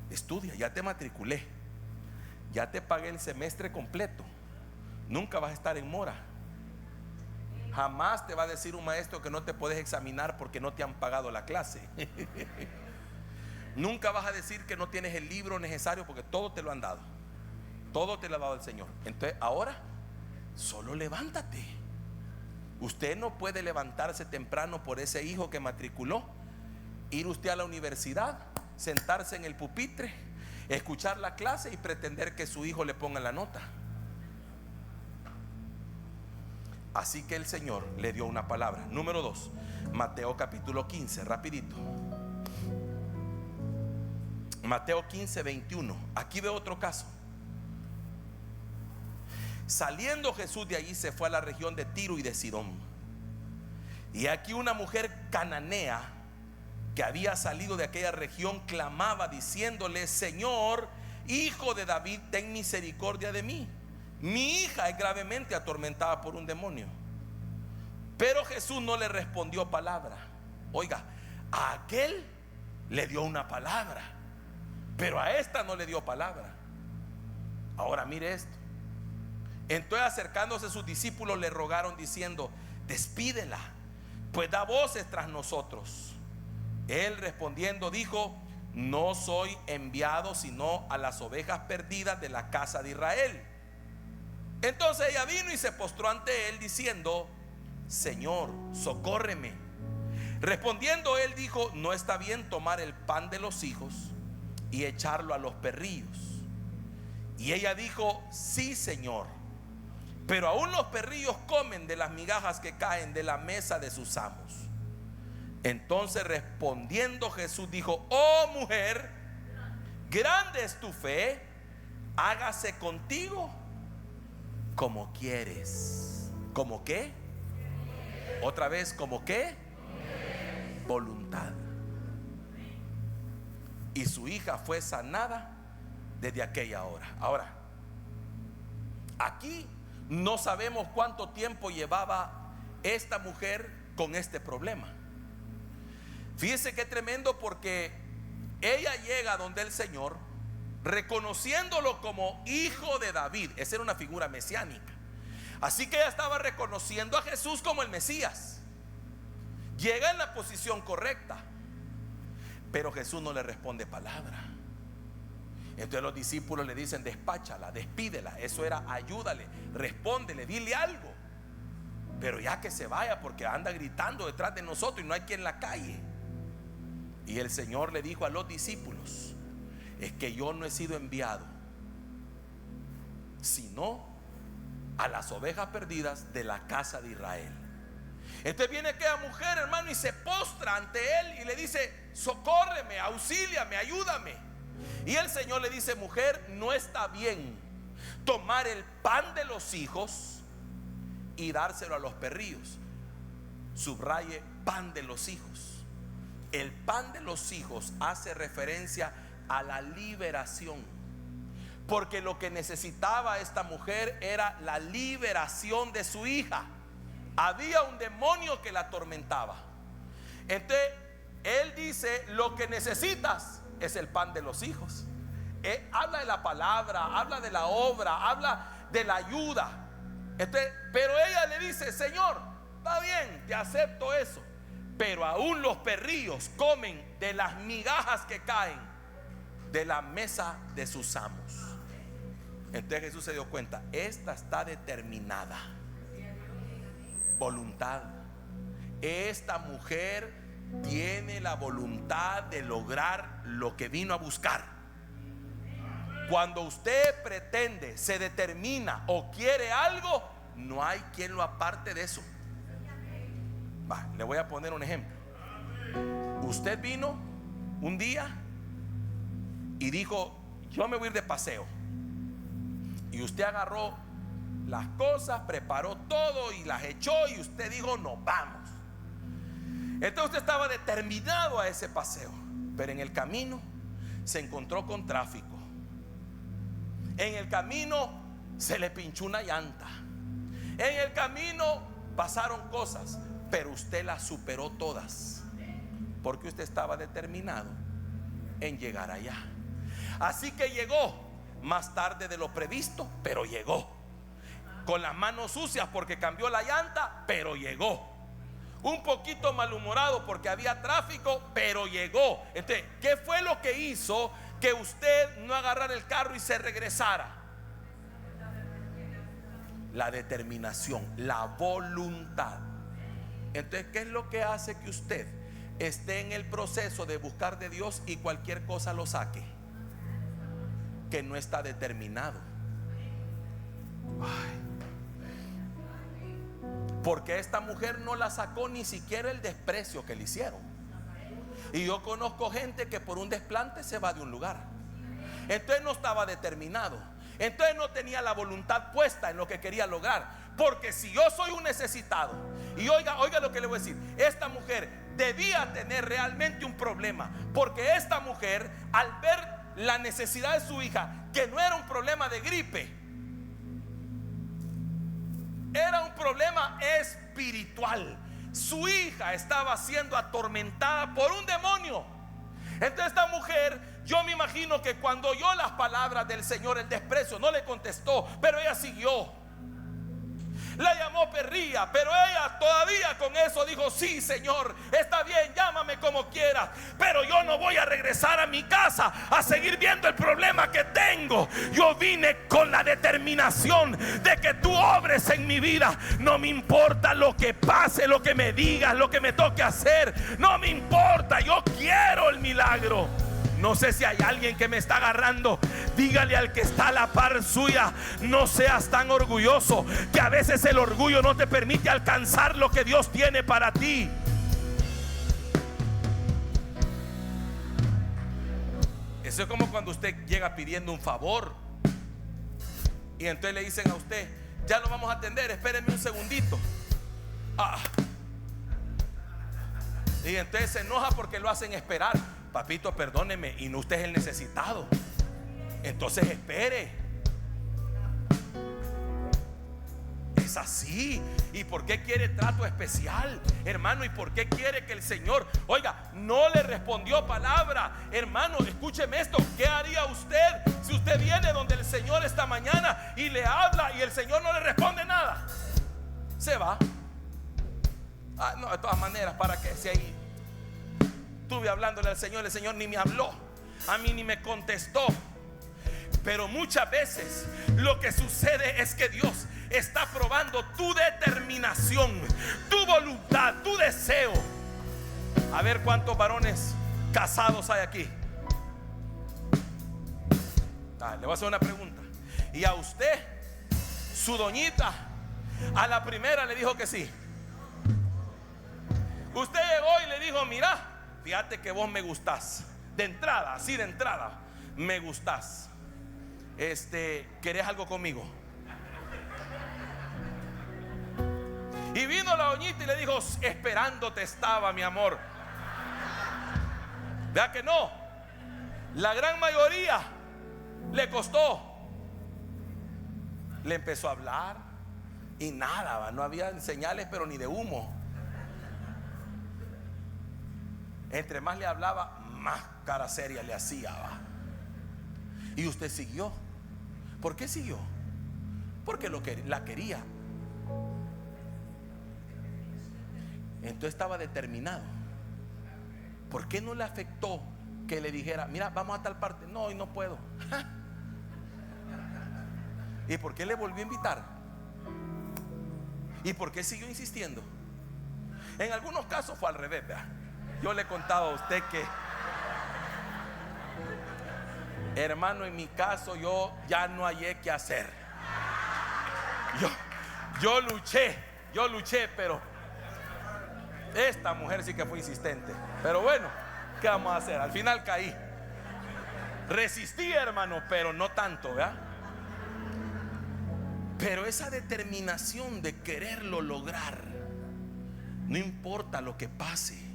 estudia. Ya te matriculé, ya te pagué el semestre completo. Nunca vas a estar en mora. Jamás te va a decir un maestro que no te puedes examinar porque no te han pagado la clase. Nunca vas a decir que no tienes el libro necesario, porque todo te lo han dado. Todo te lo ha dado el Señor. Entonces ahora solo levántate. Usted no puede levantarse temprano por ese hijo que matriculó, ir usted a la universidad, sentarse en el pupitre, escuchar la clase y pretender que su hijo le ponga la nota. Así que el Señor le dio una palabra. Número 2, Mateo capítulo 15, rapidito. Mateo 15, 21. Aquí veo otro caso. Saliendo Jesús de allí, se fue a la región de Tiro y de Sidón. Y aquí una mujer cananea que había salido de aquella región clamaba diciéndole: Señor, Hijo de David, ten misericordia de mí. Mi hija es gravemente atormentada por un demonio. Pero Jesús no le respondió palabra. Oiga, a aquel le dio una palabra, pero a esta no le dio palabra. Ahora mire esto. Entonces, acercándose sus discípulos, le rogaron diciendo: despídela, pues da voces tras nosotros. Él respondiendo dijo: no soy enviado sino a las ovejas perdidas de la casa de Israel. Entonces ella vino y se postró ante él diciendo: Señor, socórreme. Respondiendo él dijo: no está bien tomar el pan de los hijos y echarlo a los perrillos. Y ella dijo: sí, Señor, pero aún los perrillos comen de las migajas que caen de la mesa de sus amos. Entonces respondiendo Jesús dijo: oh mujer, grande es tu fe, hágase contigo como quieres. ¿Cómo qué? Otra vez, ¿cómo qué? Voluntad. Y su hija fue sanada desde aquella hora. Ahora, aquí no sabemos cuánto tiempo llevaba esta mujer con este problema. Fíjese qué tremendo, porque ella llega donde el Señor, reconociéndolo como hijo de David. Esa era una figura mesiánica. Así que ella estaba reconociendo a Jesús como el Mesías. Llega en la posición correcta, pero Jesús no le responde palabra. Entonces los discípulos le dicen: despáchala, despídela. Eso era: ayúdale, respóndele, dile algo. Pero ya que se vaya, porque anda gritando detrás de nosotros y no hay quien la calle. Y el Señor le dijo a los discípulos: es que yo no he sido enviado sino a las ovejas perdidas de la casa de Israel. Entonces viene aquella mujer, hermano, y se postra ante él y le dice: socórreme, auxíliame, ayúdame. Y el Señor le dice: mujer, no está bien tomar el pan de los hijos y dárselo a los perrillos. Subraye: pan de los hijos. El pan de los hijos hace referencia a la liberación, porque lo que necesitaba esta mujer era la liberación de su hija. Había un demonio que la atormentaba. Entonces él dice: lo que necesitas es el pan de los hijos. Habla de la palabra, habla de la obra, habla de la ayuda. Entonces, pero ella le dice: Señor, está bien, te acepto eso, pero aún los perrillos comen de las migajas que caen de la mesa de sus amos. Entonces Jesús se dio cuenta: esta está determinada. Voluntad. Esta mujer tiene la voluntad de lograr lo que vino a buscar. Cuando usted pretende, se determina o quiere algo, no hay quien lo aparte de eso. Le voy a poner un ejemplo. Usted vino un día y dijo: yo me voy a ir de paseo. Y usted agarró las cosas, preparó todo y las echó, y usted dijo: nos vamos. Entonces usted estaba determinado a ese paseo, pero en el camino se encontró con tráfico. En el camino se le pinchó una llanta. En el camino pasaron cosas, pero usted las superó todas, porque usted estaba determinado en llegar allá. Así que llegó más tarde de lo previsto, pero llegó. Con las manos sucias porque cambió la llanta, pero llegó. Un poquito malhumorado porque había tráfico, pero llegó. Entonces, ¿qué fue lo que hizo que usted no agarrara el carro y se regresara? La determinación, la voluntad. Entonces, ¿qué es lo que hace que usted esté en el proceso de buscar de Dios y cualquier cosa lo saque? Que no está determinado. Porque esta mujer no la sacó ni siquiera el desprecio que le hicieron. Y yo conozco gente que por un desplante se va de un lugar. Entonces no estaba determinado. Entonces no tenía la voluntad puesta en lo que quería lograr. Porque si yo soy un necesitado, y oiga lo que le voy a decir, esta mujer debía tener realmente un problema. Porque esta mujer, al ver la necesidad de su hija, que no era un problema de gripe, era un problema espiritual. Su hija estaba siendo atormentada por un demonio. Entonces esta mujer, yo me imagino que cuando oyó las palabras del Señor, el desprecio, no le contestó, pero ella siguió. La llamó perrilla, pero ella todavía con eso dijo: sí, Señor, está bien, llámame como quieras, pero yo no voy a regresar a mi casa a seguir viendo el problema que tengo. Yo vine con la determinación de que tú obres en mi vida. No me importa lo que pase, lo que me digas, lo que me toque hacer, no me importa, yo quiero el milagro. No sé si hay alguien que me está agarrando. Dígale al que está a la par suya: no seas tan orgulloso, que a veces el orgullo no te permite alcanzar lo que Dios tiene para ti. Eso es como cuando usted llega pidiendo un favor Y entonces le dicen a usted: ya lo vamos a atender, espérenme un segundito. Y entonces se enoja porque lo hacen esperar. Papito, perdóneme, y no, usted es el necesitado. Entonces espere. Es así. ¿Y por qué quiere trato especial, hermano? ¿Y por qué quiere que el Señor, oiga, no le respondió palabra? Hermano, escúcheme esto. ¿Qué haría usted si usted viene donde el Señor esta mañana y le habla y el Señor no le responde nada? Se va. No, de todas maneras, ¿para qué? Si ahí estuve hablándole al Señor, el Señor ni me habló, a mí ni me contestó. Pero muchas veces lo que sucede es que Dios está probando tu determinación, tu voluntad, tu deseo. A ver cuántos varones casados hay aquí. Le voy a hacer una pregunta. Y a usted, su doñita, a la primera le dijo que sí. Usted llegó y le dijo: mira, fíjate que vos me gustás. De entrada, así de entrada, me gustás. ¿Querés algo conmigo? Y vino la doñita y le dijo: esperándote estaba, mi amor. Vea que no. La gran mayoría le costó. Le empezó a hablar y nada, no había señales, pero ni de humo. Entre más le hablaba, más cara seria le hacía, ¿va? Y usted siguió. ¿Por qué siguió? Porque la quería. Entonces estaba determinado. ¿Por qué no le afectó que le dijera: mira, vamos a tal parte? No, hoy no puedo. ¿Y por qué le volvió a invitar? ¿Y por qué siguió insistiendo? En algunos casos fue al revés, ¿verdad? Yo le he contado a usted que, hermano, en mi caso yo ya no hallé qué hacer. Yo luché, pero esta mujer sí que fue insistente. Pero bueno, ¿qué vamos a hacer? Al final caí. Resistí, hermano, pero no tanto, ¿verdad? Pero esa determinación de quererlo lograr, no importa lo que pase.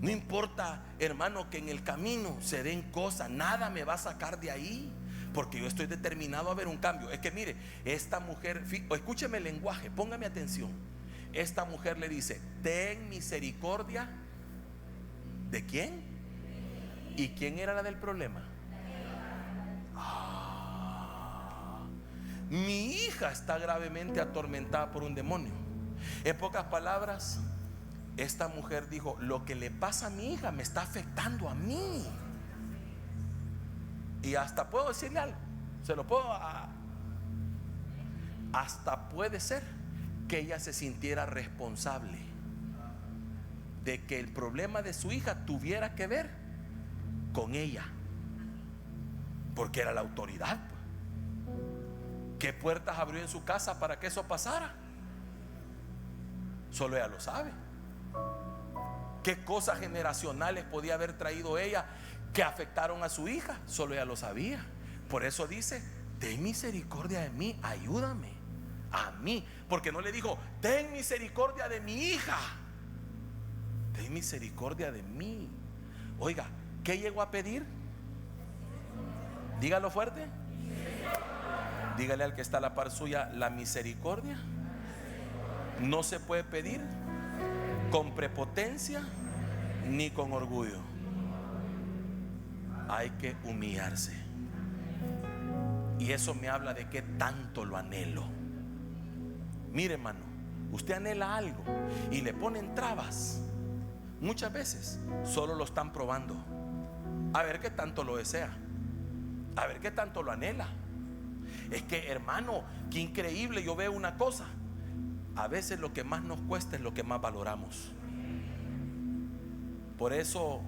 No importa, hermano, que en el camino se den cosas, nada me va a sacar de ahí, porque yo estoy determinado a ver un cambio. Es que mire, esta mujer, escúcheme el lenguaje, póngame atención. Esta mujer le dice: ten misericordia. ¿De quién? ¿Y quién era la del problema? Mi hija está gravemente atormentada por un demonio. En pocas palabras, esta mujer dijo: lo que le pasa a mi hija me está afectando a mí. Y hasta puedo decirle algo, hasta puede ser que ella se sintiera responsable de que el problema de su hija tuviera que ver con ella, porque era la autoridad. ¿Qué puertas abrió en su casa para que eso pasara? Solo ella lo sabe. ¿Qué cosas generacionales podía haber traído ella que afectaron a su hija? Solo ella lo sabía. Por eso dice: ten misericordia de mí, ayúdame a mí. Porque no le dijo: ten misericordia de mi hija, ten misericordia de mí. Oiga, ¿qué llegó a pedir? Dígalo fuerte. Dígale al que está a la par suya: la misericordia no se puede pedir con prepotencia ni con orgullo. Hay que humillarse. Y eso me habla de que tanto lo anhelo. Mire, hermano, usted anhela algo y le ponen trabas. Muchas veces solo lo están probando, a ver qué tanto lo desea, a ver qué tanto lo anhela. Es que, hermano, qué increíble. Yo veo una cosa: a veces lo que más nos cuesta es lo que más valoramos. Por eso,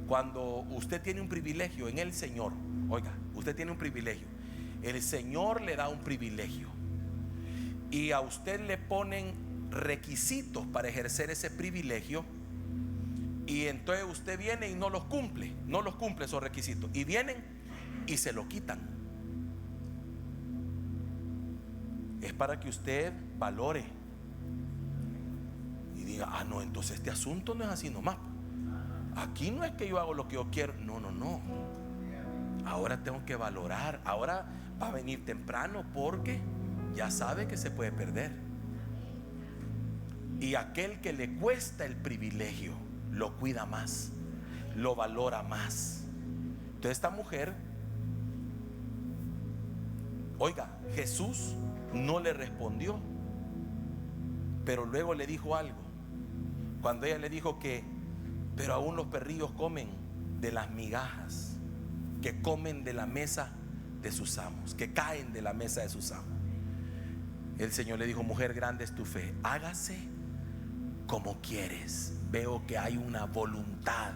cuando usted tiene un privilegio en el Señor, oiga, usted tiene un privilegio, el Señor le da un privilegio, y a usted le ponen requisitos para ejercer ese privilegio, y entonces usted viene y no los cumple esos requisitos, y vienen y se lo quitan. es para que usted valore y diga: ah, no, entonces este asunto no es así nomás. Aquí no es que yo hago lo que yo quiero. No, no, no. Ahora tengo que valorar. Ahora va a venir temprano porque ya sabe que se puede perder. Y aquel que le cuesta el privilegio lo cuida más, lo valora más. Entonces esta mujer, oiga, Jesús no le respondió, pero luego le dijo algo. Cuando ella le dijo que, pero aún los perrillos comen de las migajas que comen de la mesa de sus amos, que caen de la mesa de sus amos. El Señor le dijo: mujer, grande es tu fe, hágase como quieres. Veo que hay una voluntad,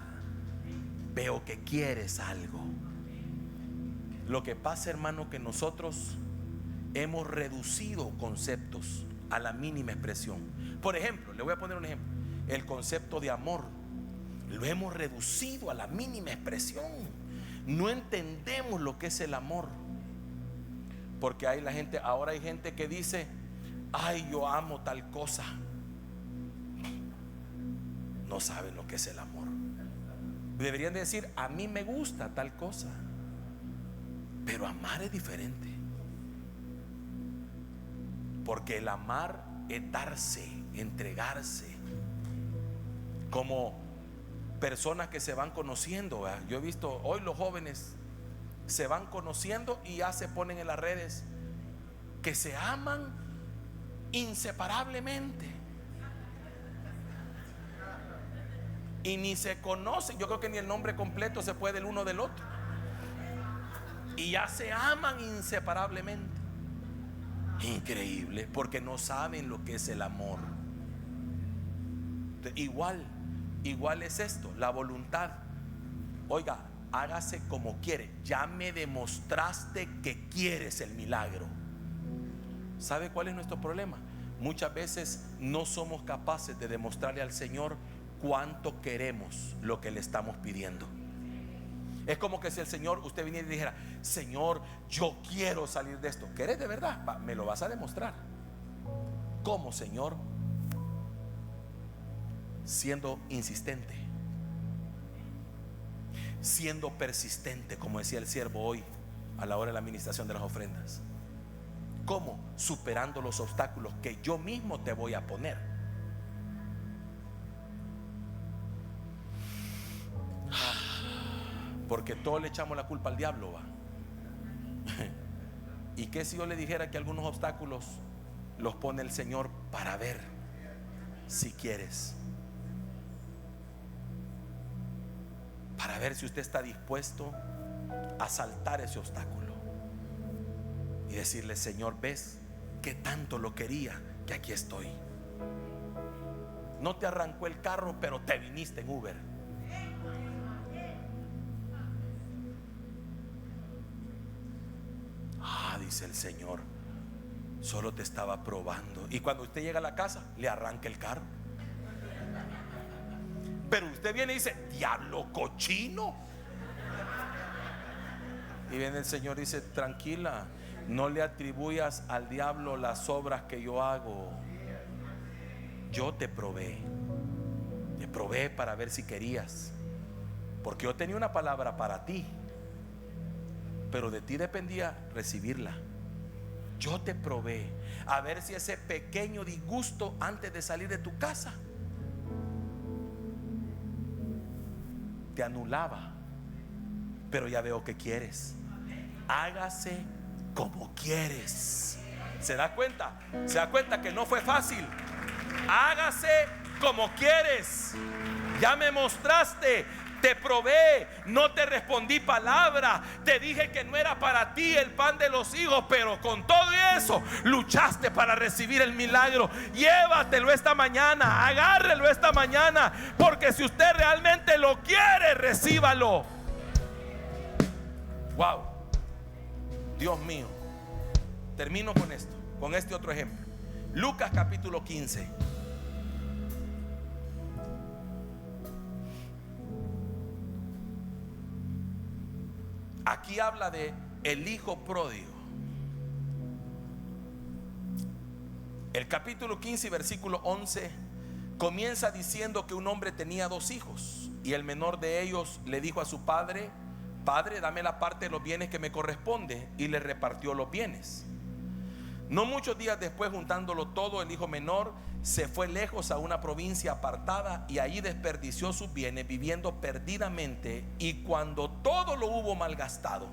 veo que quieres algo. Lo que pasa, hermano, que nosotros hemos reducido conceptos a la mínima expresión. Por ejemplo, le voy a poner un ejemplo: el concepto de amor lo hemos reducido a la mínima expresión. No entendemos lo que es el amor, porque ahora hay gente que dice: ay, yo amo tal cosa. No saben lo que es el amor. Deberían decir: a mí me gusta tal cosa. Pero amar es diferente, porque el amar es darse, entregarse. Como personas que se van conociendo, ¿verdad? Yo he visto hoy los jóvenes se van conociendo y ya se ponen en las redes que se aman inseparablemente y ni se conocen. Yo creo que ni el nombre completo se puede el uno del otro, y ya se aman inseparablemente. Increíble, porque no saben lo que es el amor. Igual es esto, la voluntad. Oiga, hágase como quiere. Ya me demostraste que quieres el milagro. ¿Sabe cuál es nuestro problema? Muchas veces no somos capaces de demostrarle al Señor cuánto queremos lo que le estamos pidiendo. Es como que si el Señor, usted viniera y dijera: Señor, yo quiero salir de esto. ¿Quieres de verdad? Me lo vas a demostrar. ¿Cómo, Señor? Siendo insistente, siendo persistente, como decía el siervo hoy a la hora de la administración de las ofrendas. ¿Cómo? Superando los obstáculos que yo mismo te voy a poner. Porque todos le echamos la culpa al diablo, ¿va? ¿Y qué si yo le dijera que algunos obstáculos los pone el Señor para ver si quieres? Para ver si usted está dispuesto a saltar ese obstáculo y decirle: Señor, ves que tanto lo quería, que aquí estoy. No te arrancó el carro, pero te viniste en Uber. Ah, dice el Señor, solo te estaba probando. Y cuando usted llega a la casa, le arranca el carro. Pero usted viene y dice: diablo cochino. Y viene el Señor y dice: tranquila, no le atribuyas al diablo las obras que yo hago. Yo te probé para ver si querías, porque yo tenía una palabra para ti, pero de ti dependía recibirla. Yo te probé a ver si ese pequeño disgusto antes de salir de tu casa te anulaba. Pero ya veo que quieres. Hágase como quieres. ¿Se da cuenta? ¿Se da cuenta que no fue fácil? Hágase como quieres. Ya me mostraste, te probé, no te respondí palabra, te dije que no era para ti el pan de los hijos, pero con todo eso luchaste para recibir el milagro. Llévatelo esta mañana, agárrelo esta mañana, porque si usted realmente lo quiere, recíbalo. Wow, Dios mío. Termino con esto, con este otro ejemplo. Lucas capítulo 15. Aquí habla de el hijo pródigo. El capítulo 15 y versículo 11 comienza diciendo que un hombre tenía 2 hijos y el menor de ellos le dijo a su padre: Padre, dame la parte de los bienes que me corresponde, y le repartió los bienes. No muchos días después, juntándolo todo, el hijo menor se fue lejos a una provincia apartada y allí desperdició sus bienes viviendo perdidamente. Y cuando todo lo hubo malgastado,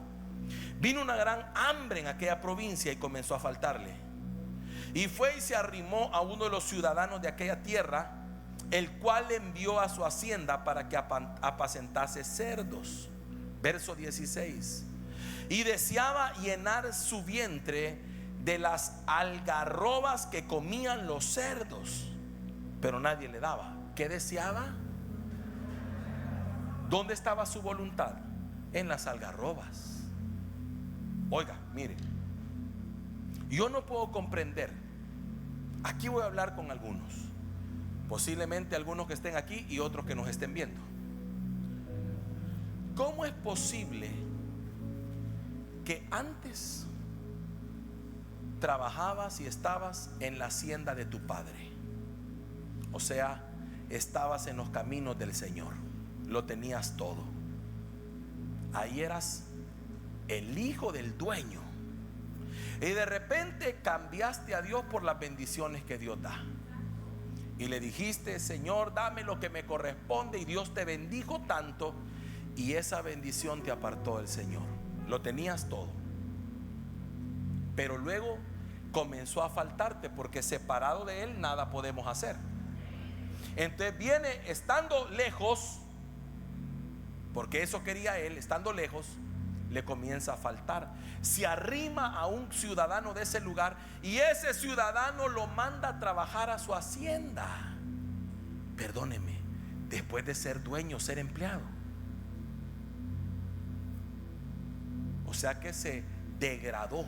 vino una gran hambre en aquella provincia y comenzó a faltarle. Y fue y se arrimó a uno de los ciudadanos de aquella tierra, el cual le envió a su hacienda para que apacentase cerdos. Verso 16. Y deseaba llenar su vientre de las algarrobas que comían los cerdos, pero nadie le daba. ¿Qué deseaba? ¿Dónde estaba su voluntad? En las algarrobas. Oiga, mire, yo no puedo comprender. Aquí voy a hablar con algunos, posiblemente algunos que estén aquí y otros que nos estén viendo. ¿Cómo es posible que antes trabajabas y estabas en la hacienda de tu padre? O sea, estabas en los caminos del Señor, lo tenías todo. Ahí eras el hijo del dueño, y de repente cambiaste a Dios por las bendiciones que Dios da, y le dijiste: Señor, dame lo que me corresponde, y Dios te bendijo tanto, y esa bendición te apartó del Señor. Lo tenías todo, pero luego comenzó a faltarte, porque separado de Él nada podemos hacer. Entonces viene estando lejos, porque eso quería Él, estando lejos, le comienza a faltar. Se arrima a un ciudadano de ese lugar y ese ciudadano lo manda a trabajar a su hacienda. Perdóneme, después de ser dueño, ser empleado. O sea que se degradó.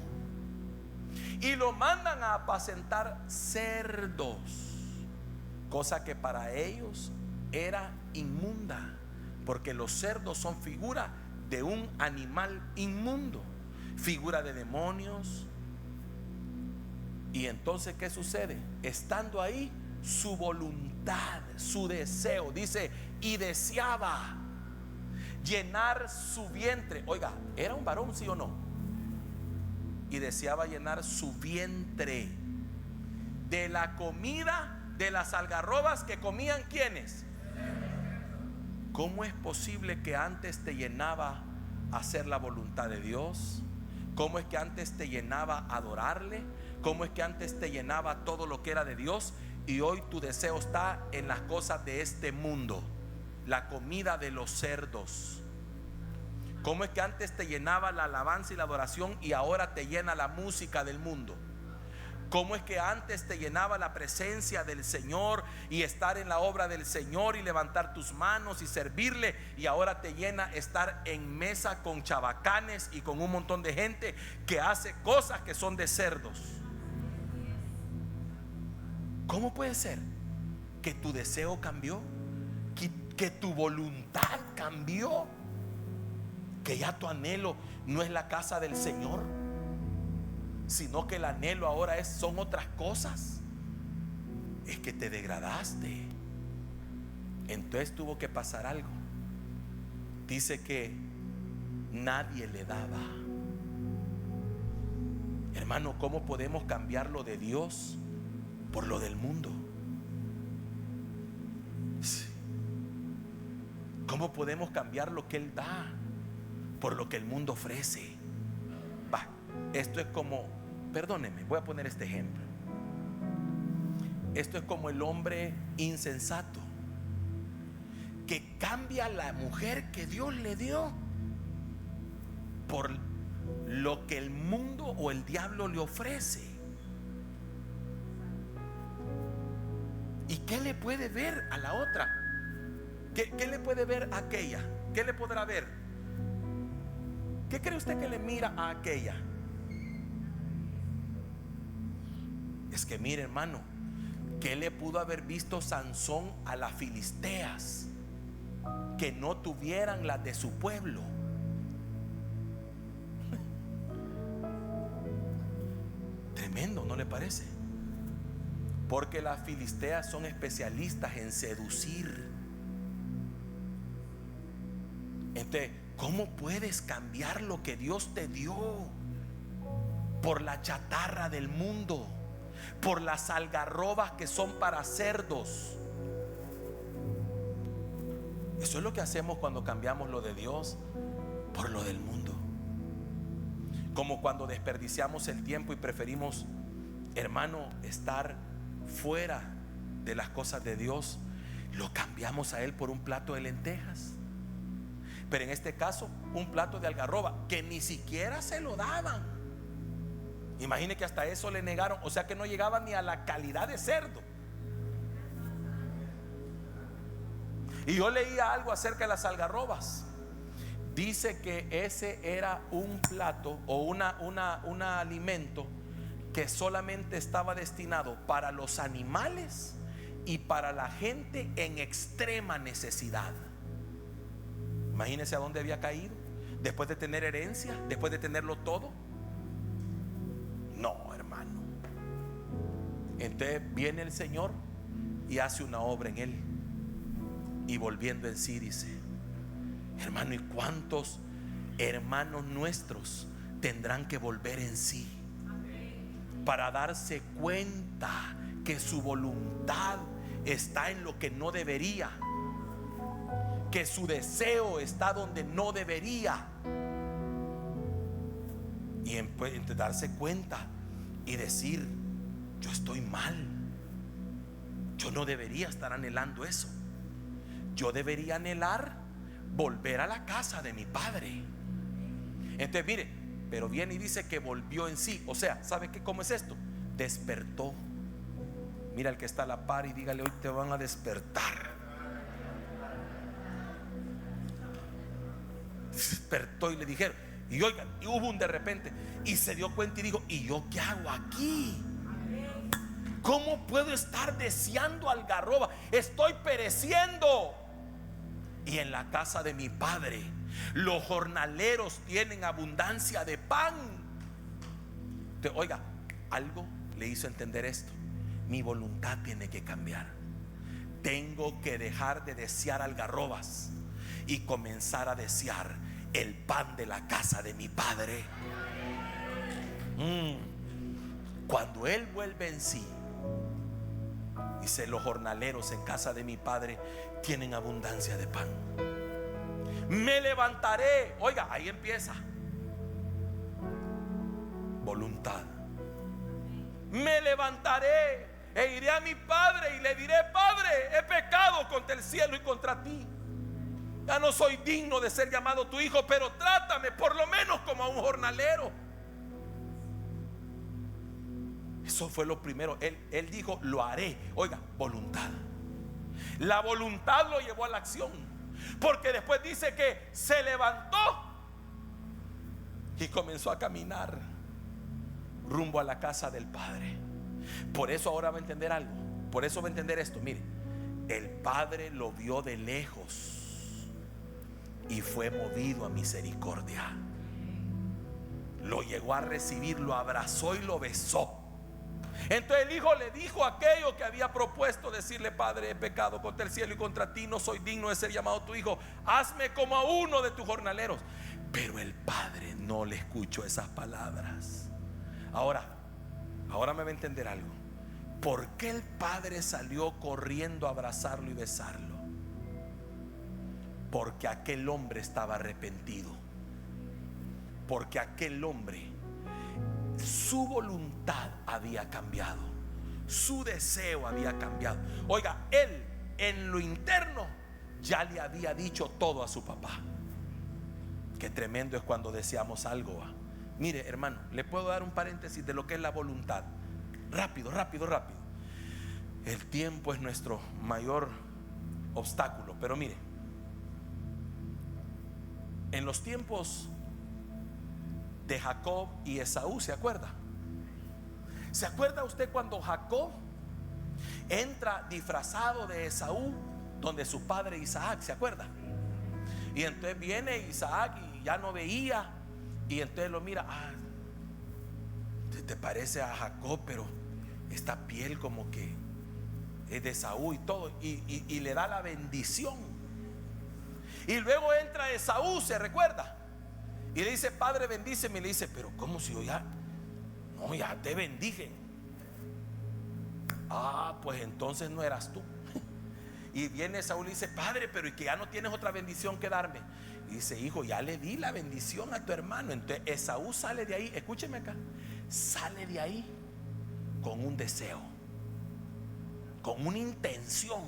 Y lo mandan a apacentar cerdos, cosa que para ellos era inmunda, porque los cerdos son figura de un animal inmundo, figura de demonios. Y entonces, ¿qué sucede? Estando ahí, su voluntad, su deseo, dice, y deseaba llenar su vientre. Oiga, ¿era un varón, sí o no? Y deseaba llenar su vientre de la comida de las algarrobas que comían, ¿quiénes? ¿Cómo es posible que antes te llenaba hacer la voluntad de Dios? ¿Cómo es que antes te llenaba adorarle? ¿Cómo es que antes te llenaba todo lo que era de Dios? Y hoy tu deseo está en las cosas de este mundo, la comida de los cerdos. ¿Cómo es que antes te llenaba la alabanza y la adoración y ahora te llena la música del mundo? ¿Cómo es que antes te llenaba la presencia del Señor y estar en la obra del Señor y levantar tus manos y servirle, y ahora te llena estar en mesa con chabacanes y con un montón de gente que hace cosas que son de cerdos? ¿Cómo puede ser que tu deseo cambió? Que tu voluntad cambió, que ya tu anhelo no es la casa del Señor, sino que el anhelo ahora son otras cosas. Es que te degradaste. Entonces tuvo que pasar algo. Dice que nadie le daba. Hermano, ¿cómo podemos cambiar lo de Dios por lo del mundo? ¿Cómo podemos cambiar lo que Él da por lo que el mundo ofrece? Esto es como, perdónenme, voy a poner este ejemplo. Esto es como el hombre insensato que cambia la mujer que Dios le dio por lo que el mundo o el diablo le ofrece. ¿Y qué le puede ver a la otra? ¿Qué le puede ver a aquella? ¿Qué le podrá ver? ¿Qué cree usted que le mira a aquella? Es que mire, hermano, ¿qué le pudo haber visto Sansón a las filisteas que no tuvieran las de su pueblo? Tremendo, ¿no le parece? Porque las filisteas son especialistas en seducir. Entonces, ¿cómo puedes cambiar lo que Dios te dio por la chatarra del mundo, por las algarrobas que son para cerdos? Eso es lo que hacemos cuando cambiamos lo de Dios por lo del mundo. Como cuando desperdiciamos el tiempo y preferimos, hermano, estar fuera de las cosas de Dios. Lo cambiamos a Él por un plato de lentejas, pero en este caso un plato de algarroba que ni siquiera se lo daban. Imagine que hasta eso le negaron, o sea que no llegaba ni a la calidad de cerdo. Y yo leía algo acerca de las algarrobas. Dice que ese era un plato o un alimento que solamente estaba destinado para los animales y para la gente en extrema necesidad. Imagínense a dónde había caído después de tener herencia, después de tenerlo todo. No, hermano. Entonces viene el Señor y hace una obra en él. Y volviendo en sí dice, hermano, ¿y cuántos hermanos nuestros tendrán que volver en sí para darse cuenta que su voluntad está en lo que no debería, que su deseo está donde no debería? Y en darse cuenta y decir, yo estoy mal, yo no debería estar anhelando eso. Yo debería anhelar volver a la casa de mi padre. Entonces mire, pero viene y dice que volvió en sí. O sea, ¿sabe qué? ¿Cómo es esto? Despertó. Mira al que está a la par y dígale, hoy te van a despertar. Despertó y le dijeron, y oigan, y hubo un de repente, y se dio cuenta y dijo, ¿y yo qué hago aquí? ¿Cómo puedo estar deseando algarroba? Estoy pereciendo. Y en la casa de mi padre los jornaleros tienen abundancia de pan. Entonces, oiga, algo le hizo entender esto. Mi voluntad tiene que cambiar. Tengo que dejar de desear algarrobas y comenzar a desear el pan de la casa de mi padre. Cuando él vuelve en sí, dice, los jornaleros en casa de mi padre tienen abundancia de pan. Me levantaré. Oiga, ahí empieza. Voluntad. Me levantaré e iré a mi padre y le diré, Padre, he pecado contra el cielo y contra ti. Ya no soy digno de ser llamado tu hijo, pero trátame por lo menos como a un jornalero. Eso fue lo primero. Él dijo, lo haré. Oiga, voluntad. La voluntad lo llevó a la acción, porque después dice que se levantó y comenzó a caminar rumbo a la casa del Padre. Por eso ahora va a entender algo. Por eso va a entender esto. Mire, el Padre lo vio de lejos y fue movido a misericordia. Lo llegó a recibir, lo abrazó y lo besó. Entonces el hijo le dijo aquello que había propuesto decirle: Padre, he pecado contra el cielo y contra ti, no soy digno de ser llamado tu hijo, hazme como a uno de tus jornaleros. Pero el padre no le escuchó esas palabras. Ahora me va a entender algo. ¿Por qué el padre salió corriendo a abrazarlo y besarlo? Porque aquel hombre estaba arrepentido. Porque aquel hombre, su voluntad había cambiado, su deseo había cambiado. Oiga, él en lo interno ya le había dicho todo a su papá. Qué tremendo es cuando deseamos algo. Mire, hermano, le puedo dar un paréntesis de lo que es la voluntad. Rápido. El tiempo es nuestro mayor obstáculo. Pero mire, en los tiempos de Jacob y Esaú, ¿se acuerda? ¿Se acuerda usted cuando Jacob entra disfrazado de Esaú donde su padre Isaac? ¿Se acuerda? Y entonces viene Isaac y ya no veía, y entonces lo mira: te parece a Jacob, pero esta piel como que es de Esaú y todo, y le da la bendición. Y luego entra Esaú, se recuerda, y le dice: padre, bendíceme. Y le dice: pero ¿cómo si yo ya te bendije? Pues entonces no eras tú. Y viene Saúl y dice: padre, pero ¿y que ya no tienes otra bendición que darme? Y dice: hijo, ya le di la bendición a tu hermano. Entonces Esaú sale de ahí, escúcheme acá, sale de ahí con un deseo, con una intención.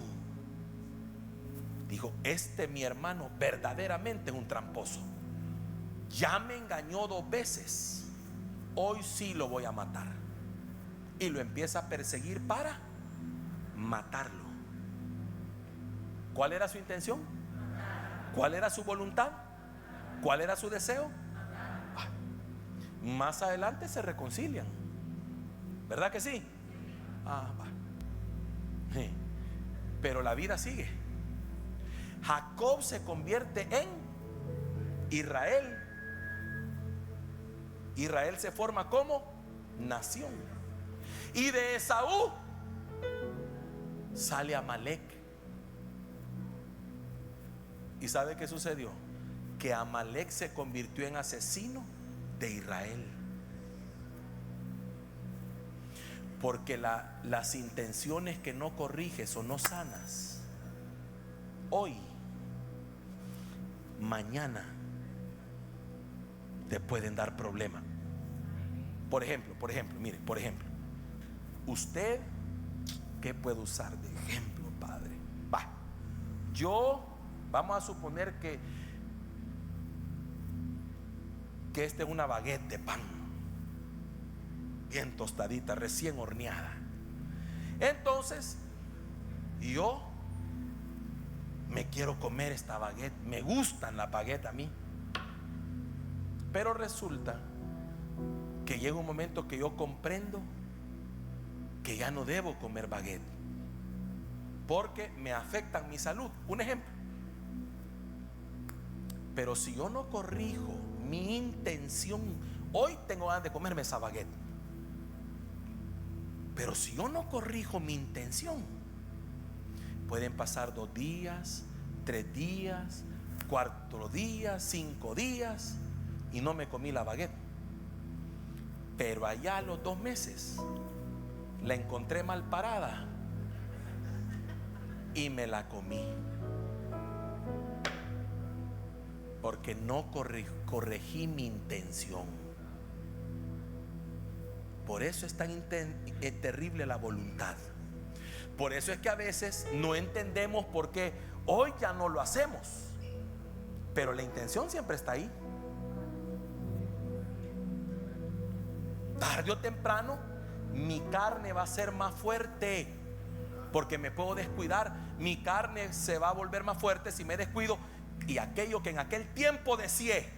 Dijo: mi hermano verdaderamente es un tramposo, ya me engañó 2 veces, hoy sí lo voy a matar. Y lo empieza a perseguir para matarlo. ¿Cuál era su intención? ¿Cuál era su voluntad? ¿Cuál era su deseo? Más adelante se reconcilian, ¿verdad que sí? Pero la vida sigue. Jacob se convierte en Israel. Israel se forma como nación. Y de Esaú sale Amalek. ¿Y sabe qué sucedió? Que Amalek se convirtió en asesino de Israel. Porque las intenciones que no corriges o no sanas hoy, mañana te pueden dar problemas. Por ejemplo, mire, usted, ¿qué puede usar de ejemplo, padre? Vamos a suponer que esta es una baguette de pan, bien tostadita, recién horneada. Entonces yo me quiero comer esta baguette, me gustan las baguettes a mí. Pero resulta que llega un momento que yo comprendo que ya no debo comer baguette porque me afectan mi salud. Un ejemplo. Pero si yo no corrijo mi intención, hoy tengo ganas de comerme esa baguette, pero si yo no corrijo mi intención, pueden pasar 2 días, 3 días, 4 días, 5 días y no me comí la baguette. Pero allá a los 2 meses la encontré mal parada y me la comí, porque no corregí mi intención. Por eso es tan terrible la voluntad. Por eso es que a veces no entendemos por qué hoy ya no lo hacemos, pero la intención siempre está ahí. Tarde o temprano mi carne va a ser más fuerte, porque me puedo descuidar. Mi carne se va a volver más fuerte si me descuido, y aquello que en aquel tiempo deseé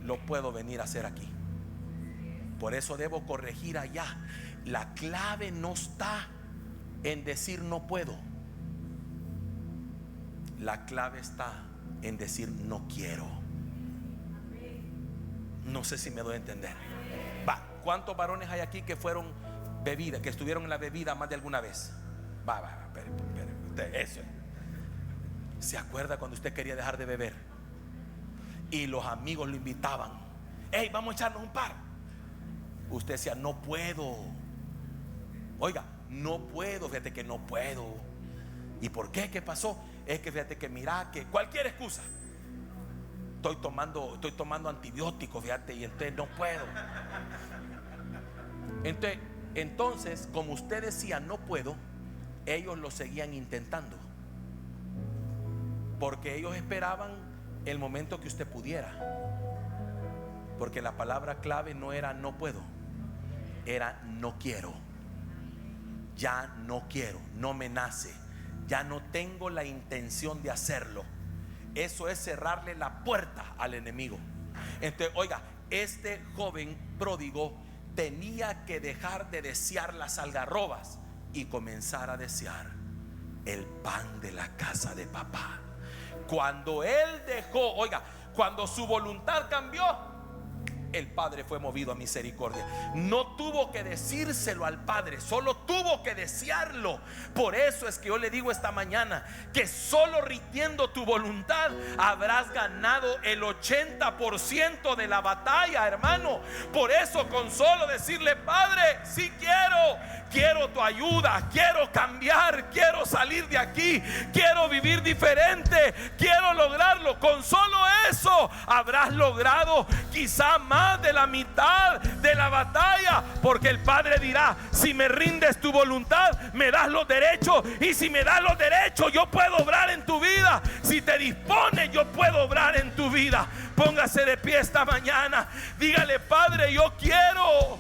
lo puedo venir a hacer aquí. Por eso debo corregir allá. La clave no está en decir no puedo, la clave está en decir no quiero. No sé si me doy a entender. ¿Cuántos varones hay aquí que fueron bebida, que estuvieron en la bebida más de alguna vez? Usted, eso es. ¿Se acuerda cuando usted quería dejar de beber y los amigos lo invitaban? Hey, vamos a echarnos un par. Usted decía: no puedo. Oiga, no puedo, fíjate que no puedo. ¿Y por qué? ¿Qué pasó? Es que fíjate que mira, que cualquier excusa. Estoy tomando antibióticos, fíjate, y entonces no puedo. Entonces, como usted decía no puedo, ellos lo seguían intentando, porque ellos esperaban el momento que usted pudiera. Porque la palabra clave no era no puedo, era no quiero. Ya no quiero, no me nace, ya no tengo la intención de hacerlo. Eso es cerrarle la puerta al enemigo. Entonces, oiga, este joven pródigo tenía que dejar de desear las algarrobas y comenzar a desear el pan de la casa de papá. Cuando él dejó, oiga, cuando su voluntad cambió, el Padre fue movido a misericordia. No tuvo que decírselo al Padre, solo tuvo que desearlo. Por eso es que yo le digo esta mañana que solo rindiendo tu voluntad habrás ganado el 80% de la batalla, hermano. Por eso con solo decirle: Padre, sí quiero tu ayuda, quiero cambiar, quiero salir de aquí, quiero vivir diferente, quiero lograrlo. Con solo eso habrás logrado quizá más de la mitad de la batalla, porque el Padre dirá: si me rindes tu voluntad, me das los derechos, y si me das los derechos, yo puedo obrar en tu vida. Si te dispones, yo puedo obrar en tu vida. Póngase de pie esta mañana, dígale: Padre, yo quiero